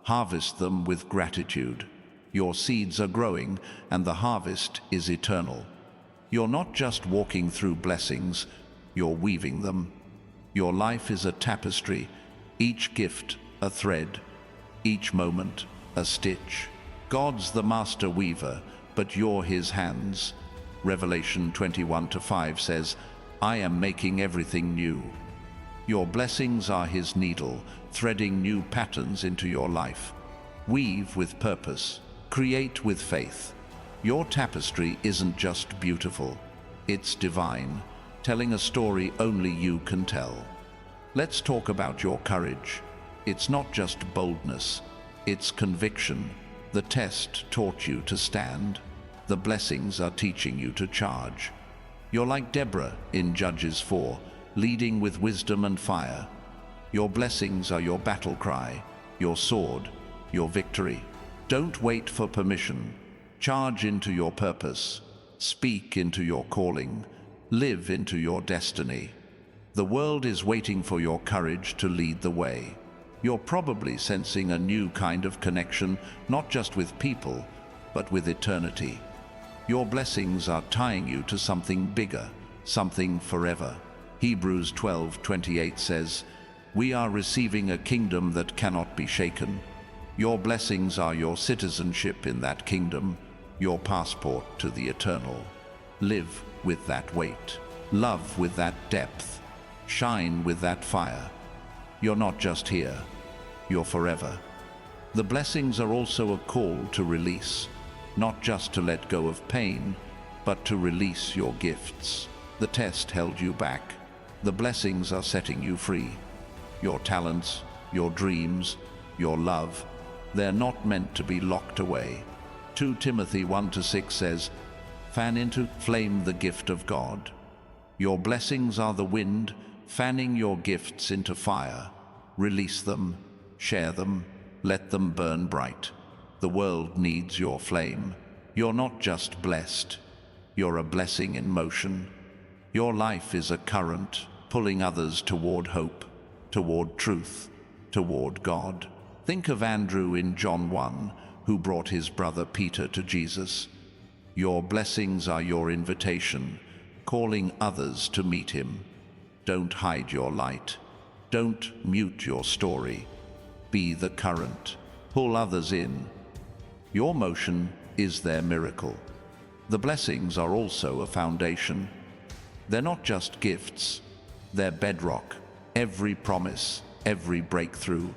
harvest them with gratitude. Your seeds are growing, and the harvest is eternal. You're not just walking through blessings, you're weaving them. Your life is a tapestry, each gift a thread, each moment a stitch. God's the master weaver, but you're his hands. Revelation 21:5 says, I am making everything new. Your blessings are his needle, threading new patterns into your life. Weave with purpose, create with faith. Your tapestry isn't just beautiful, it's divine, telling a story only you can tell. Let's talk about your courage. It's not just boldness, it's conviction. The test taught you to stand. The blessings are teaching you to charge. You're like Deborah in Judges 4, leading with wisdom and fire. Your blessings are your battle cry, your sword, your victory. Don't wait for permission. Charge into your purpose. Speak into your calling. Live into your destiny. The world is waiting for your courage to lead the way. You're probably sensing a new kind of connection, not just with people, but with eternity. Your blessings are tying you to something bigger, something forever. Hebrews 12:28 says, we are receiving a kingdom that cannot be shaken. Your blessings are your citizenship in that kingdom, your passport to the eternal. Live with that weight. Love with that depth. Shine with that fire. You're not just here, you're forever. The blessings are also a call to release, not just to let go of pain, but to release your gifts. The test held you back. The blessings are setting you free. Your talents, your dreams, your love, they're not meant to be locked away. 2 Timothy 1:6 says, fan into flame the gift of God. Your blessings are the wind, fanning your gifts into fire. Release them, share them, let them burn bright. The world needs your flame. You're not just blessed, you're a blessing in motion. Your life is a current, pulling others toward hope, toward truth, toward God. Think of Andrew in John 1, who brought his brother Peter to Jesus. Your blessings are your invitation, calling others to meet him. Don't hide your light. Don't mute your story. Be the current. Pull others in. Your motion is their miracle. The blessings are also a foundation. They're not just gifts, they're bedrock. Every promise, every breakthrough,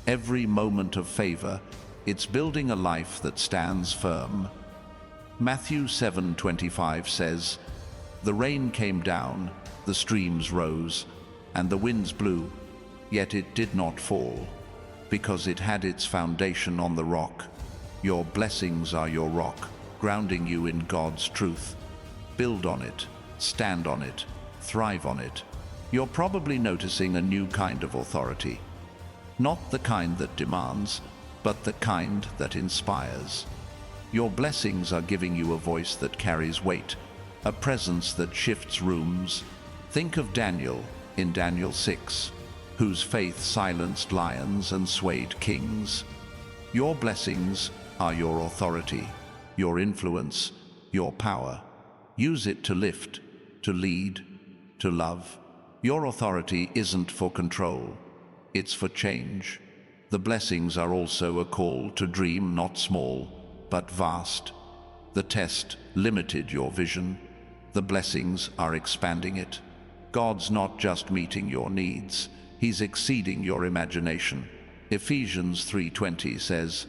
every moment of favor, it's building a life that stands firm. Matthew 7:25 says, the rain came down, the streams rose, and the winds blew, yet it did not fall, because it had its foundation on the rock. Your blessings are your rock, grounding you in God's truth. Build on it, stand on it, thrive on it. You're probably noticing a new kind of authority. Not the kind that demands, but the kind that inspires. Your blessings are giving you a voice that carries weight, a presence that shifts rooms. Think of Daniel in Daniel 6, whose faith silenced lions and swayed kings. Your blessings are your authority, your influence, your power. Use it to lift, to lead, to love. Your authority isn't for control, it's for change. The blessings are also a call to dream not small, but vast. The test limited your vision. The blessings are expanding it. God's not just meeting your needs, He's exceeding your imagination. Ephesians 3:20 says,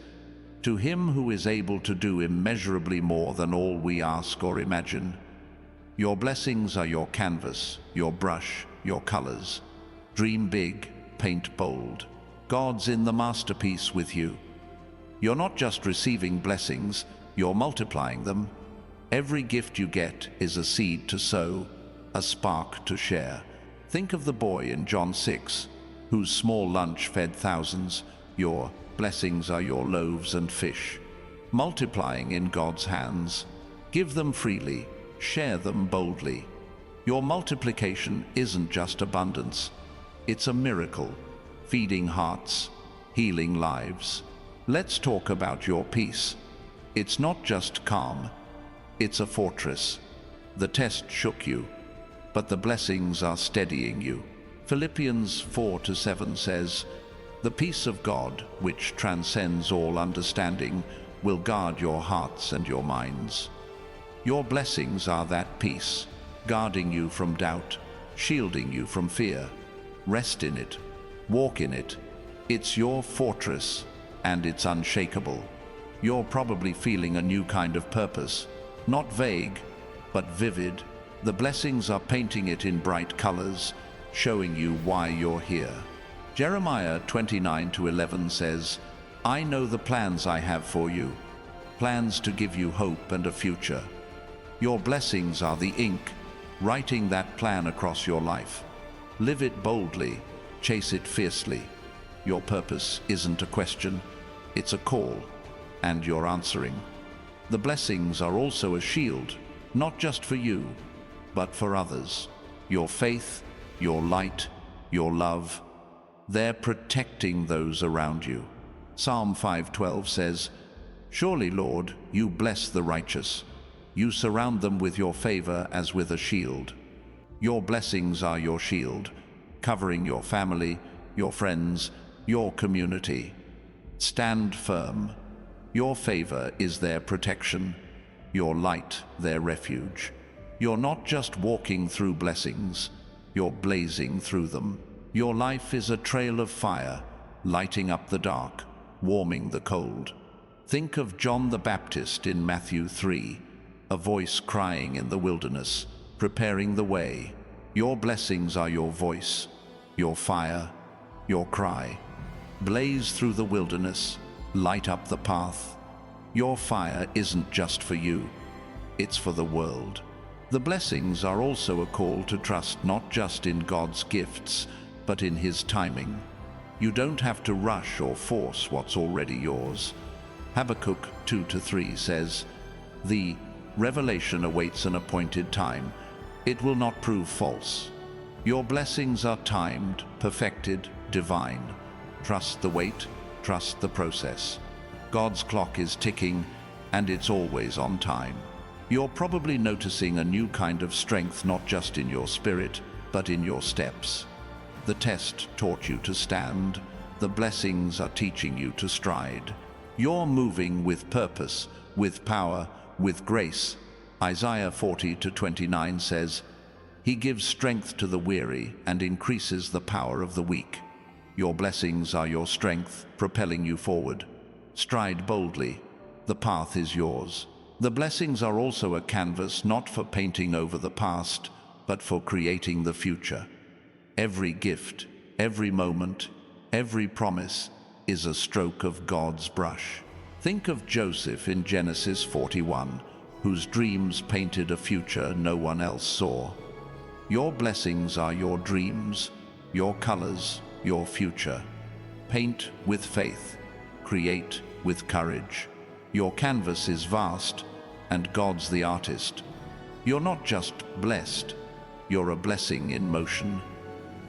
to Him who is able to do immeasurably more than all we ask or imagine. Your blessings are your canvas, your brush, your colors. Dream big, paint bold. God's in the masterpiece with you. You're not just receiving blessings, you're multiplying them. Every gift you get is a seed to sow, a spark to share. Think of the boy in John 6, whose small lunch fed thousands. Your blessings are your loaves and fish, multiplying in God's hands. Give them freely, share them boldly. Your multiplication isn't just abundance, it's a miracle, feeding hearts, healing lives. Let's talk about your peace. It's not just calm, it's a fortress. The test shook you, but the blessings are steadying you. Philippians 4:7 says, "The peace of God, which transcends all understanding, will guard your hearts and your minds." Your blessings are that peace, guarding you from doubt, shielding you from fear. Rest in it. Walk in it. It's your fortress, and it's unshakable. You're probably feeling a new kind of purpose, not vague, but vivid. The blessings are painting it in bright colors, showing you why you're here. Jeremiah 29:11 says, "I know the plans I have for you, plans to give you hope and a future." Your blessings are the ink, writing that plan across your life. Live it boldly, chase it fiercely. Your purpose isn't a question, it's a call, and you're answering. The blessings are also a shield, not just for you, but for others. Your faith, your light, your love, they're protecting those around you. Psalm 5:12 says, "Surely, Lord, you bless the righteous. You surround them with your favor as with a shield." Your blessings are your shield, covering your family, your friends, your community. Stand firm. Your favor is their protection, your light their refuge. You're not just walking through blessings, you're blazing through them. Your life is a trail of fire, lighting up the dark, warming the cold. Think of John the Baptist in Matthew 3, a voice crying in the wilderness, preparing the way. Your blessings are your voice, your fire, your cry. Blaze through the wilderness, light up the path. Your fire isn't just for you, it's for the world. The blessings are also a call to trust not just in God's gifts, but in His timing. You don't have to rush or force what's already yours. Habakkuk 2-3 says, "The revelation awaits an appointed time. It will not prove false." Your blessings are timed, perfected, divine. Trust the wait, trust the process. God's clock is ticking, and it's always on time. You're probably noticing a new kind of strength not just in your spirit, but in your steps. The test taught you to stand. The blessings are teaching you to stride. You're moving with purpose, with power, with grace. Isaiah 40:29 says, "He gives strength to the weary and increases the power of the weak." Your blessings are your strength, propelling you forward. Stride boldly. The path is yours. The blessings are also a canvas not for painting over the past, but for creating the future. Every gift, every moment, every promise is a stroke of God's brush. Think of Joseph in Genesis 41, whose dreams painted a future no one else saw. Your blessings are your dreams, your colors, your future. Paint with faith, create with courage. Your canvas is vast, and God's the artist. You're not just blessed, you're a blessing in motion.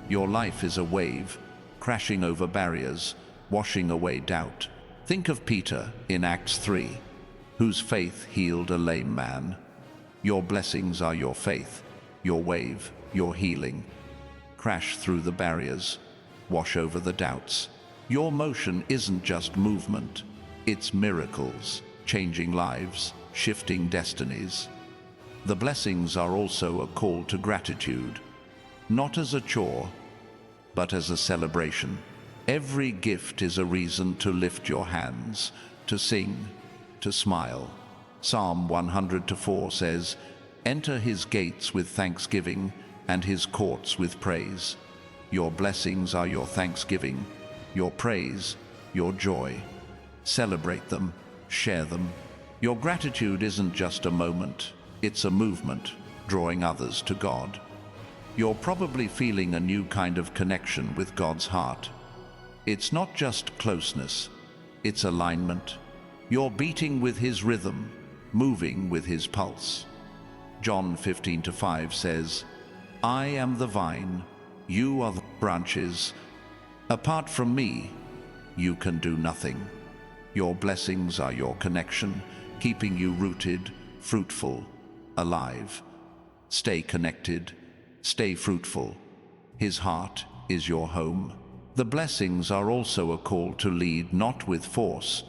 Your life is a wave, crashing over barriers, washing away doubt. Think of Peter in Acts 3, whose faith healed a lame man. Your blessings are your faith, your wave, your healing. Crash through the barriers, wash over the doubts. Your motion isn't just movement, it's miracles, changing lives, shifting destinies. The blessings are also a call to gratitude, not as a chore, but as a celebration. Every gift is a reason to lift your hands, to sing, to smile. Psalm 100:4 says, "Enter His gates with thanksgiving and His courts with praise." Your blessings are your thanksgiving, your praise, your joy. Celebrate them, share them. Your gratitude isn't just a moment, it's a movement, drawing others to God. You're probably feeling a new kind of connection with God's heart. It's not just closeness, it's alignment. You're beating with His rhythm, moving with His pulse. John 15:5 says, "I am the vine, you are the branches. Apart from me, you can do nothing." Your blessings are your connection, keeping you rooted, fruitful, alive. Stay connected. Stay fruitful. His heart is your home. The blessings are also a call to lead not with force,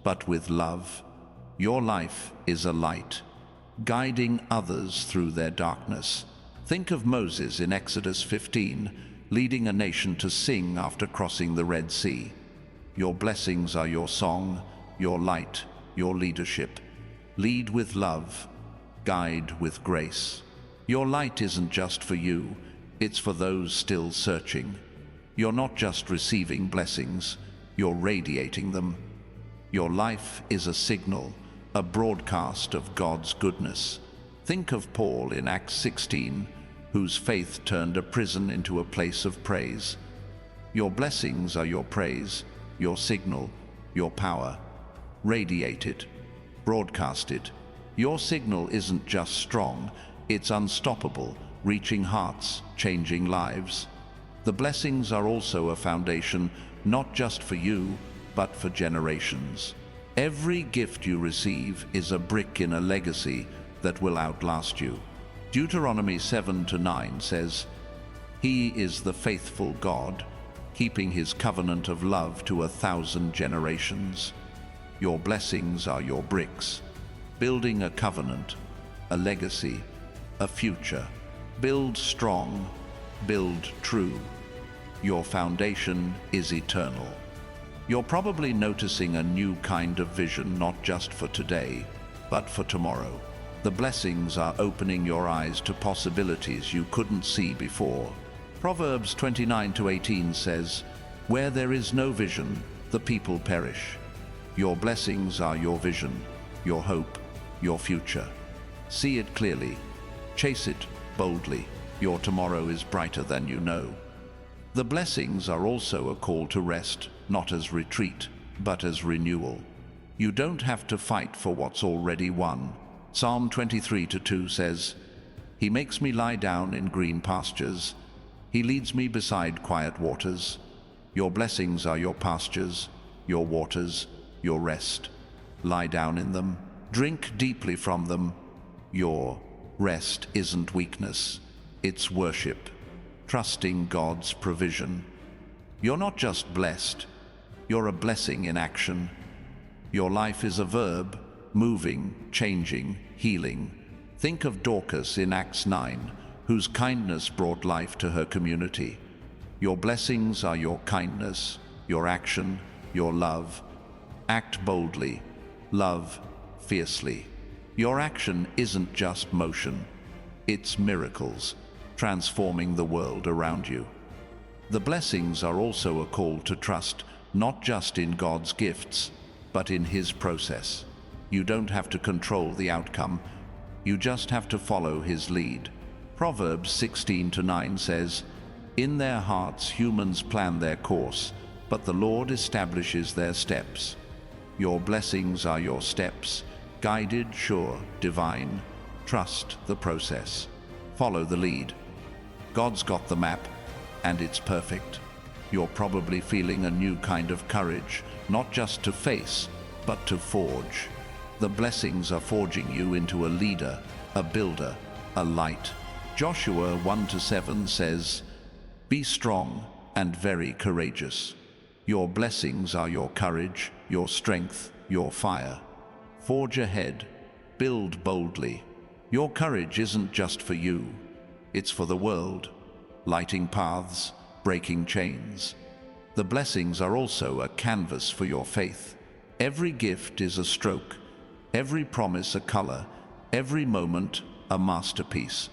but with love. Your life is a light, guiding others through their darkness. Think of Moses in Exodus 15, leading a nation to sing after crossing the Red Sea. Your blessings are your song, your light, your leadership. Lead with love, guide with grace. Your light isn't just for you, it's for those still searching. You're not just receiving blessings, you're radiating them. Your life is a signal, a broadcast of God's goodness. Think of Paul in Acts 16, whose faith turned a prison into a place of praise. Your blessings are your praise, your signal, your power. Radiate it, broadcast it. Your signal isn't just strong, it's unstoppable, reaching hearts, changing lives. The blessings are also a foundation, not just for you, but for generations. Every gift you receive is a brick in a legacy that will outlast you. Deuteronomy 7-9 says, "He is the faithful God, keeping his covenant of love to 1,000 generations." Your blessings are your bricks, building a covenant, a legacy, a future. Build strong, build true. Your foundation is eternal. You're probably noticing a new kind of vision, not just for today, but for tomorrow. The blessings are opening your eyes to possibilities you couldn't see before. Proverbs 29-18 says, "Where there is no vision, the people perish." Your blessings are your vision, your hope, your future. See it clearly. Chase it boldly. Your tomorrow is brighter than you know. The blessings are also a call to rest, not as retreat, but as renewal. You don't have to fight for what's already won. Psalm 23-2 says, "He makes me lie down in green pastures. He leads me beside quiet waters." Your blessings are your pastures, your waters, your rest. Lie down in them. Drink deeply from them. Your rest isn't weakness, it's worship, trusting God's provision. You're not just blessed, you're a blessing in action. Your life is a verb, moving, changing, healing. Think of Dorcas in Acts 9, whose kindness brought life to her community. Your blessings are your kindness, your action, your love. Act boldly, love fiercely. Your action isn't just motion, it's miracles, transforming the world around you. The blessings are also a call to trust, not just in God's gifts, but in His process. You don't have to control the outcome, you just have to follow His lead. Proverbs 16-9 says, "In their hearts humans plan their course, but the Lord establishes their steps." Your blessings are your steps, guided, sure, divine. Trust the process. Follow the lead. God's got the map, and it's perfect. You're probably feeling a new kind of courage, not just to face, but to forge. The blessings are forging you into a leader, a builder, a light. Joshua 1-7 says, "Be strong and very courageous." Your blessings are your courage, your strength, your fire. Forge ahead, build boldly. Your courage isn't just for you, it's for the world, lighting paths, breaking chains. The blessings are also a canvas for your faith. Every gift is a stroke, every promise a color, every moment a masterpiece.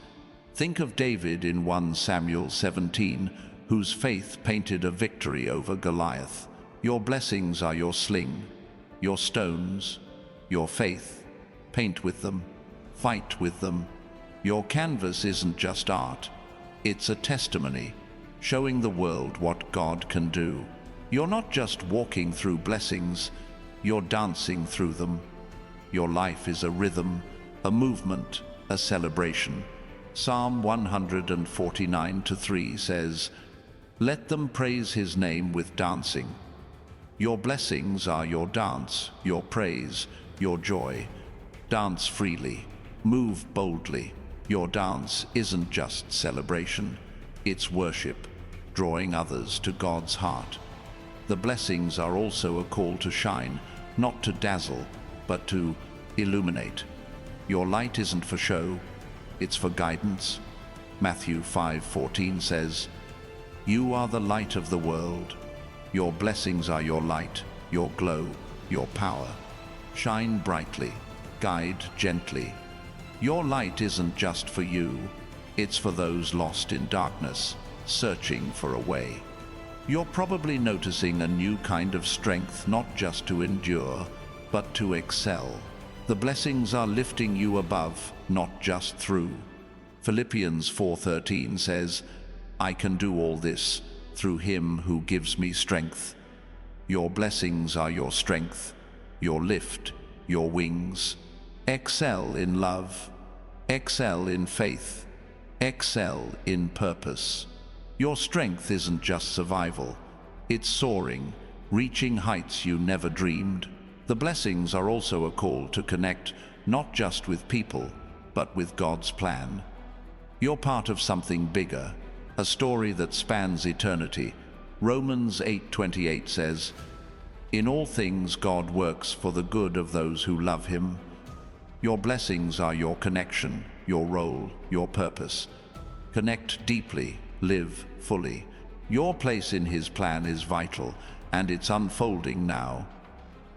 Think of David in 1 Samuel 17, whose faith painted a victory over Goliath. Your blessings are your sling, your stones, your faith. Paint with them, fight with them. Your canvas isn't just art, it's a testimony, showing the world what God can do. You're not just walking through blessings, you're dancing through them. Your life is a rhythm, a movement, a celebration. Psalm 149-3 says, "Let them praise His name with dancing." Your blessings are your dance, your praise, your joy. Dance freely, move boldly. Your dance isn't just celebration, it's worship, drawing others to God's heart. The blessings are also a call to shine, not to dazzle, but to illuminate. Your light isn't for show, it's for guidance. Matthew 5:14 says, "You are the light of the world. Your blessings are your light, your glow, your power. Shine brightly, guide gently." Your light isn't just for you, it's for those lost in darkness, searching for a way. You're probably noticing a new kind of strength, not just to endure, but to excel. The blessings are lifting you above, not just through. Philippians 4:13 says, "I can do all this through him who gives me strength." Your blessings are your strength, your lift, your wings. Excel in love, excel in faith, excel in purpose. Your strength isn't just survival, it's soaring, reaching heights you never dreamed. The blessings are also a call to connect, not just with people, but with God's plan. You're part of something bigger, a story that spans eternity. Romans 8:28 says, "In all things God works for the good of those who love him." Your blessings are your connection, your role, your purpose. Connect deeply, live fully. Your place in his plan is vital, and it's unfolding now.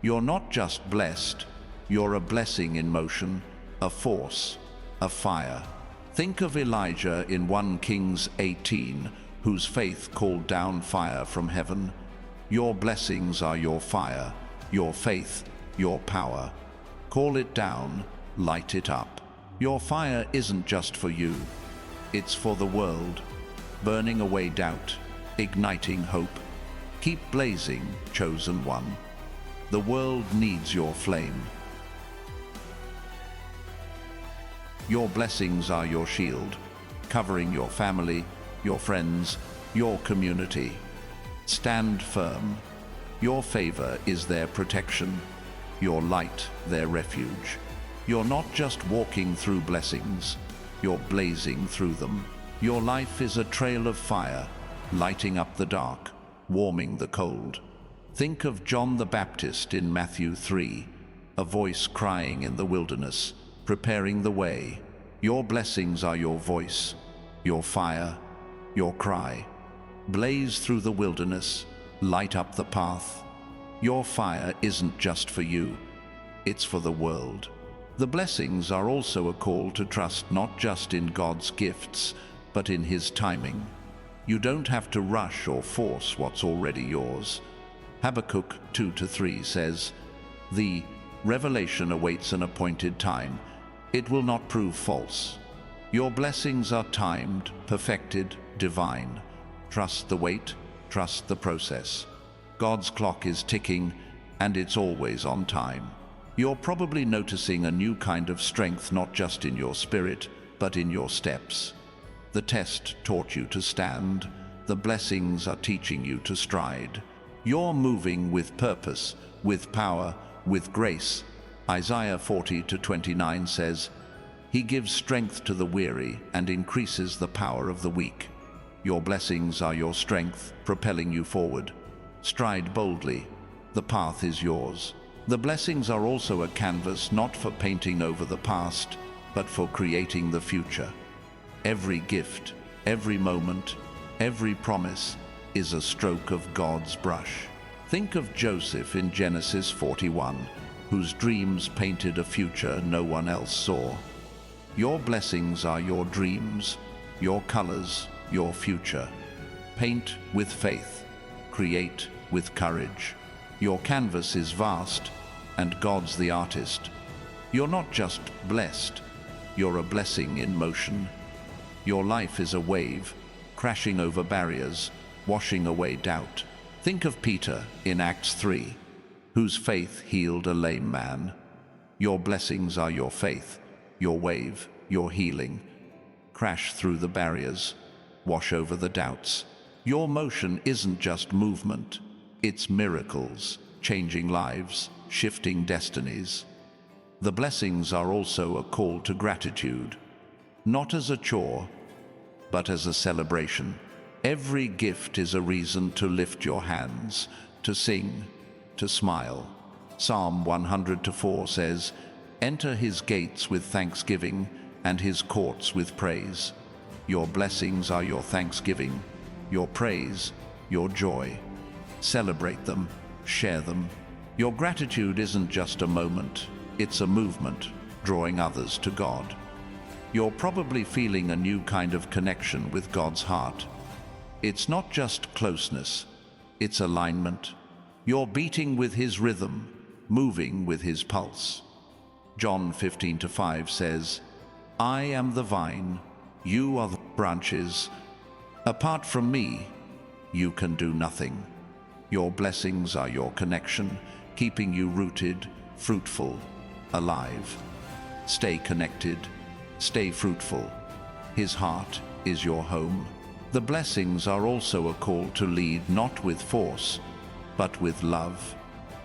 You're not just blessed, you're a blessing in motion, a force, a fire. Think of Elijah in 1 Kings 18, whose faith called down fire from heaven. Your blessings are your fire, your faith, your power. Call it down, light it up. Your fire isn't just for you, it's for the world, burning away doubt, igniting hope. Keep blazing, chosen one. The world needs your flame. Your blessings are your shield, covering your family, your friends, your community. Stand firm. Your favor is their protection, your light their refuge. You're not just walking through blessings, you're blazing through them. Your life is a trail of fire, lighting up the dark, warming the cold. Think of John the Baptist in Matthew 3, a voice crying in the wilderness, preparing the way. Your blessings are your voice, your fire, your cry. Blaze through the wilderness, light up the path. Your fire isn't just for you, it's for the world. The blessings are also a call to trust not just in God's gifts, but in his timing. You don't have to rush or force what's already yours. Habakkuk 2-3 says, "The revelation awaits an appointed time. It will not prove false." Your blessings are timed, perfected, divine. Trust the wait, trust the process. God's clock is ticking, and it's always on time. You're probably noticing a new kind of strength, not just in your spirit, but in your steps. The test taught you to stand. The blessings are teaching you to stride. You're moving with purpose, with power, with grace. Isaiah 40:29 says, "He gives strength to the weary and increases the power of the weak." Your blessings are your strength, propelling you forward. Stride boldly. The path is yours. The blessings are also a canvas, not for painting over the past, but for creating the future. Every gift, every moment, every promise is a stroke of God's brush. Think of Joseph in Genesis 41, whose dreams painted a future no one else saw. Your blessings are your dreams, your colors, your future. Paint with faith, create with courage. Your canvas is vast, and God's the artist. You're not just blessed, you're a blessing in motion. Your life is a wave, crashing over barriers, washing away doubt. Think of Peter in Acts 3, whose faith healed a lame man. Your blessings are your faith, your wave, your healing. Crash through the barriers, wash over the doubts. Your motion isn't just movement, it's miracles, changing lives, shifting destinies. The blessings are also a call to gratitude. not as a chore, but as a celebration. Every gift is a reason to lift your hands, to sing, to smile. Psalm 100:4 says, "Enter his gates with thanksgiving and his courts with praise." Your blessings are your thanksgiving, your praise, your joy. Celebrate them, share them. Your gratitude isn't just a moment, it's a movement, drawing others to God. You're probably feeling a new kind of connection with God's heart. It's not just closeness, it's alignment. You're beating with his rhythm, moving with his pulse. John 15:5 says, "I am the vine, you are the branches. Apart from me, you can do nothing." Your blessings are your connection, keeping you rooted, fruitful, alive. Stay connected, stay fruitful. His heart is your home. The blessings are also a call to lead, not with force, but with love.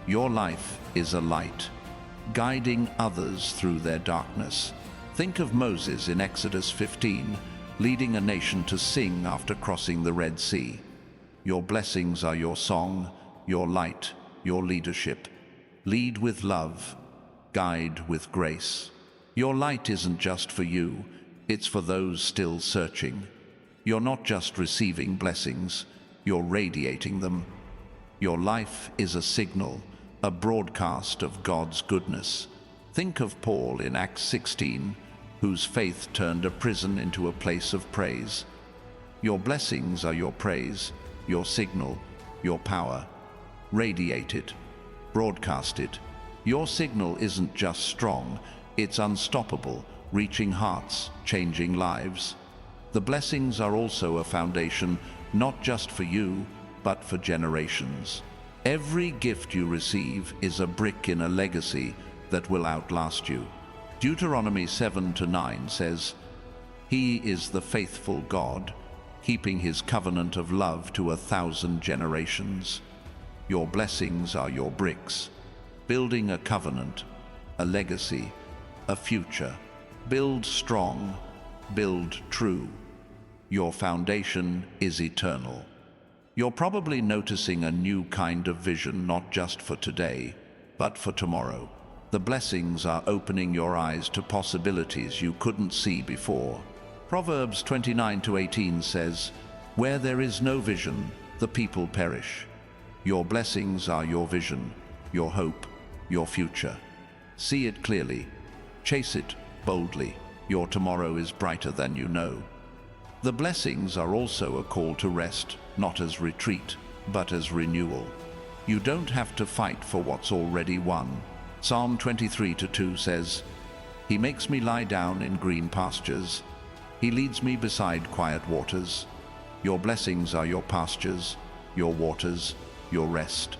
Your life is a light, guiding others through their darkness. Think of Moses in Exodus 15, leading a nation to sing after crossing the Red Sea. Your blessings are your song, your light, your leadership. Lead with love, guide with grace. Your light isn't just for you, it's for those still searching. You're not just receiving blessings, you're radiating them. Your life is a signal, a broadcast of God's goodness. Think of Paul in Acts 16, whose faith turned a prison into a place of praise. Your blessings are your praise, your signal, your power. Radiate it, broadcast it. Your signal isn't just strong, it's unstoppable, reaching hearts, changing lives. The blessings are also a foundation, not just for you, but for generations. Every gift you receive is a brick in a legacy that will outlast you. Deuteronomy 7:9 says, "He is the faithful God, keeping his covenant of love to 1,000 generations." Your blessings are your bricks, building a covenant, a legacy, a future. Build strong, build true. Your foundation is eternal. You're probably noticing a new kind of vision, not just for today, but for tomorrow. The blessings are opening your eyes to possibilities you couldn't see before. Proverbs 29:18 says, "Where there is no vision, the people perish." Your blessings are your vision, your hope, your future. See it clearly. Chase it boldly. Your tomorrow is brighter than you know. The blessings are also a call to rest, not as retreat, but as renewal. You don't have to fight for what's already won. Psalm 23:2 says, "He makes me lie down in green pastures. He leads me beside quiet waters." Your blessings are your pastures, your waters, your rest.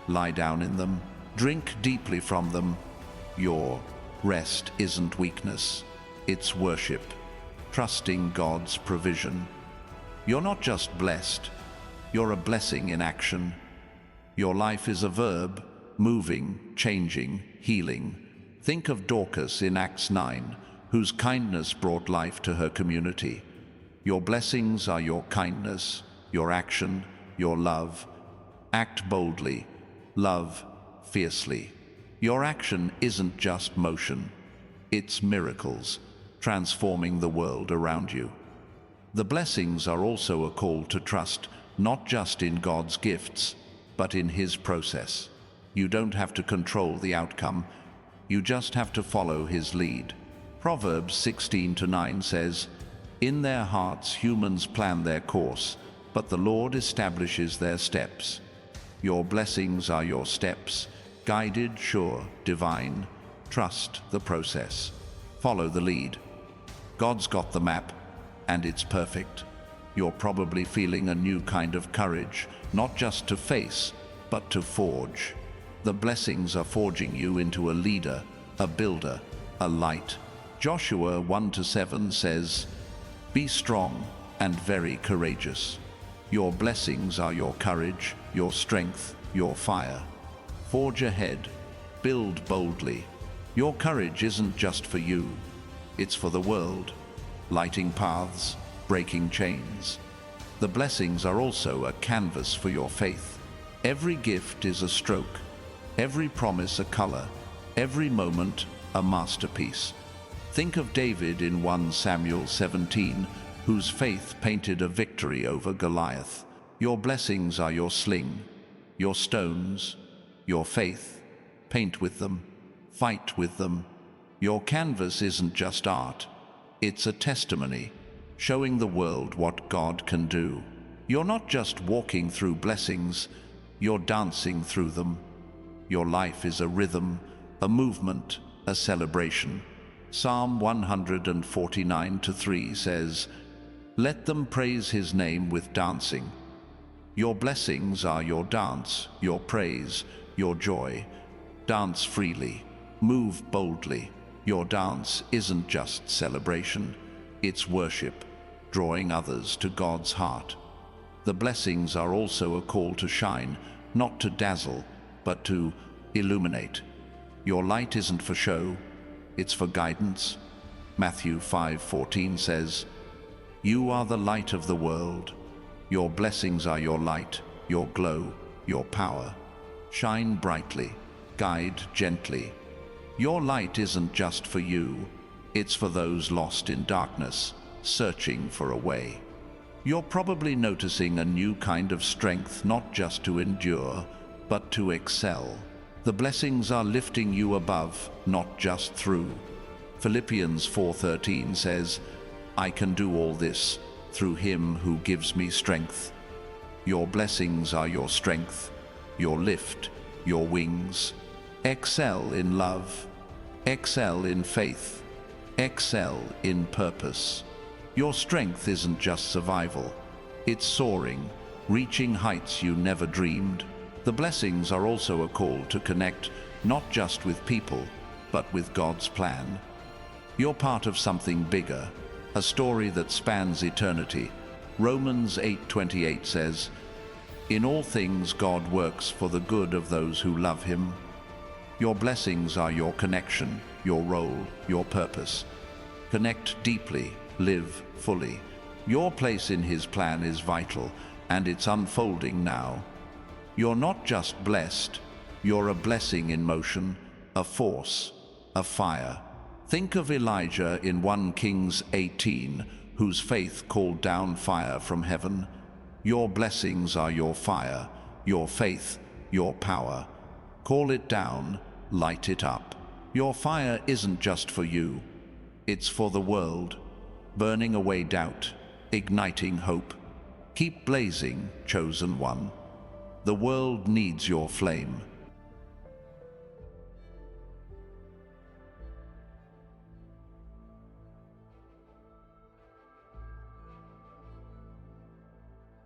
Lie down in them. Drink deeply from them. Your rest isn't weakness, it's worship, trusting God's provision. You're not just blessed, you're a blessing in action. Your life is a verb, moving, changing, healing. Think of Dorcas in Acts 9, whose kindness brought life to her community. Your blessings are your kindness, your action, your love. Act boldly, love fiercely. Your action isn't just motion, it's miracles, transforming the world around you. The blessings are also a call to trust, not just in God's gifts, but in His process. You don't have to control the outcome, you just have to follow His lead. Proverbs 16:9 says, "In their hearts humans plan their course, but the Lord establishes their steps." Your blessings are your steps, guided, sure, divine. Trust the process. Follow the lead. God's got the map, and it's perfect. You're probably feeling a new kind of courage, not just to face, but to forge. The blessings are forging you into a leader, a builder, a light. Joshua 1:7 says, "Be strong and very courageous." Your blessings are your courage, your strength, your fire. Forge ahead, build boldly. Your courage isn't just for you, it's for the world. lighting paths, breaking chains. The blessings are also a canvas for your faith. Every gift is a stroke, every promise a color, every moment a masterpiece. Think of David in 1 Samuel 17, whose faith painted a victory over Goliath. Your blessings are your sling, your stones, your faith. Paint with them, fight with them. Your canvas isn't just art, it's a testimony, showing the world what God can do. You're not just walking through blessings, you're dancing through them. Your life is a rhythm, a movement, a celebration. Psalm 149:3 says, "Let them praise his name with dancing." Your blessings are your dance, your praise, your joy. Dance freely, move boldly. Your dance isn't just celebration, it's worship, drawing others to God's heart. The blessings are also a call to shine, not to dazzle, but to illuminate. Your light isn't for show, it's for guidance. Matthew 5:14 says, "You are the light of the world." Your blessings are your light, your glow, your power. Shine brightly, guide gently. Your light isn't just for you, it's for those lost in darkness, searching for a way. You're probably noticing a new kind of strength, not just to endure, but to excel. The blessings are lifting you above, not just through. Philippians 4:13 says, "I can do all this through him who gives me strength." Your blessings are your strength, your lift, your wings. Excel in love, excel in faith, excel in purpose. Your strength isn't just survival, it's soaring, reaching heights you never dreamed. The blessings are also a call to connect, not just with people, but with God's plan. You're part of something bigger, a story that spans eternity. Romans 8:28 says, "In all things God works for the good of those who love him." Your blessings are your connection, your role, your purpose. Connect deeply, live fully. Your place in his plan is vital, and it's unfolding now. You're not just blessed, you're a blessing in motion, a force, a fire. Think of Elijah in 1 Kings 18, whose faith called down fire from heaven. Your blessings are your fire, your faith, your power. Call it down, light it up. Your fire isn't just for you, it's for the world, burning away doubt, igniting hope. Keep blazing, chosen one. The world needs your flame.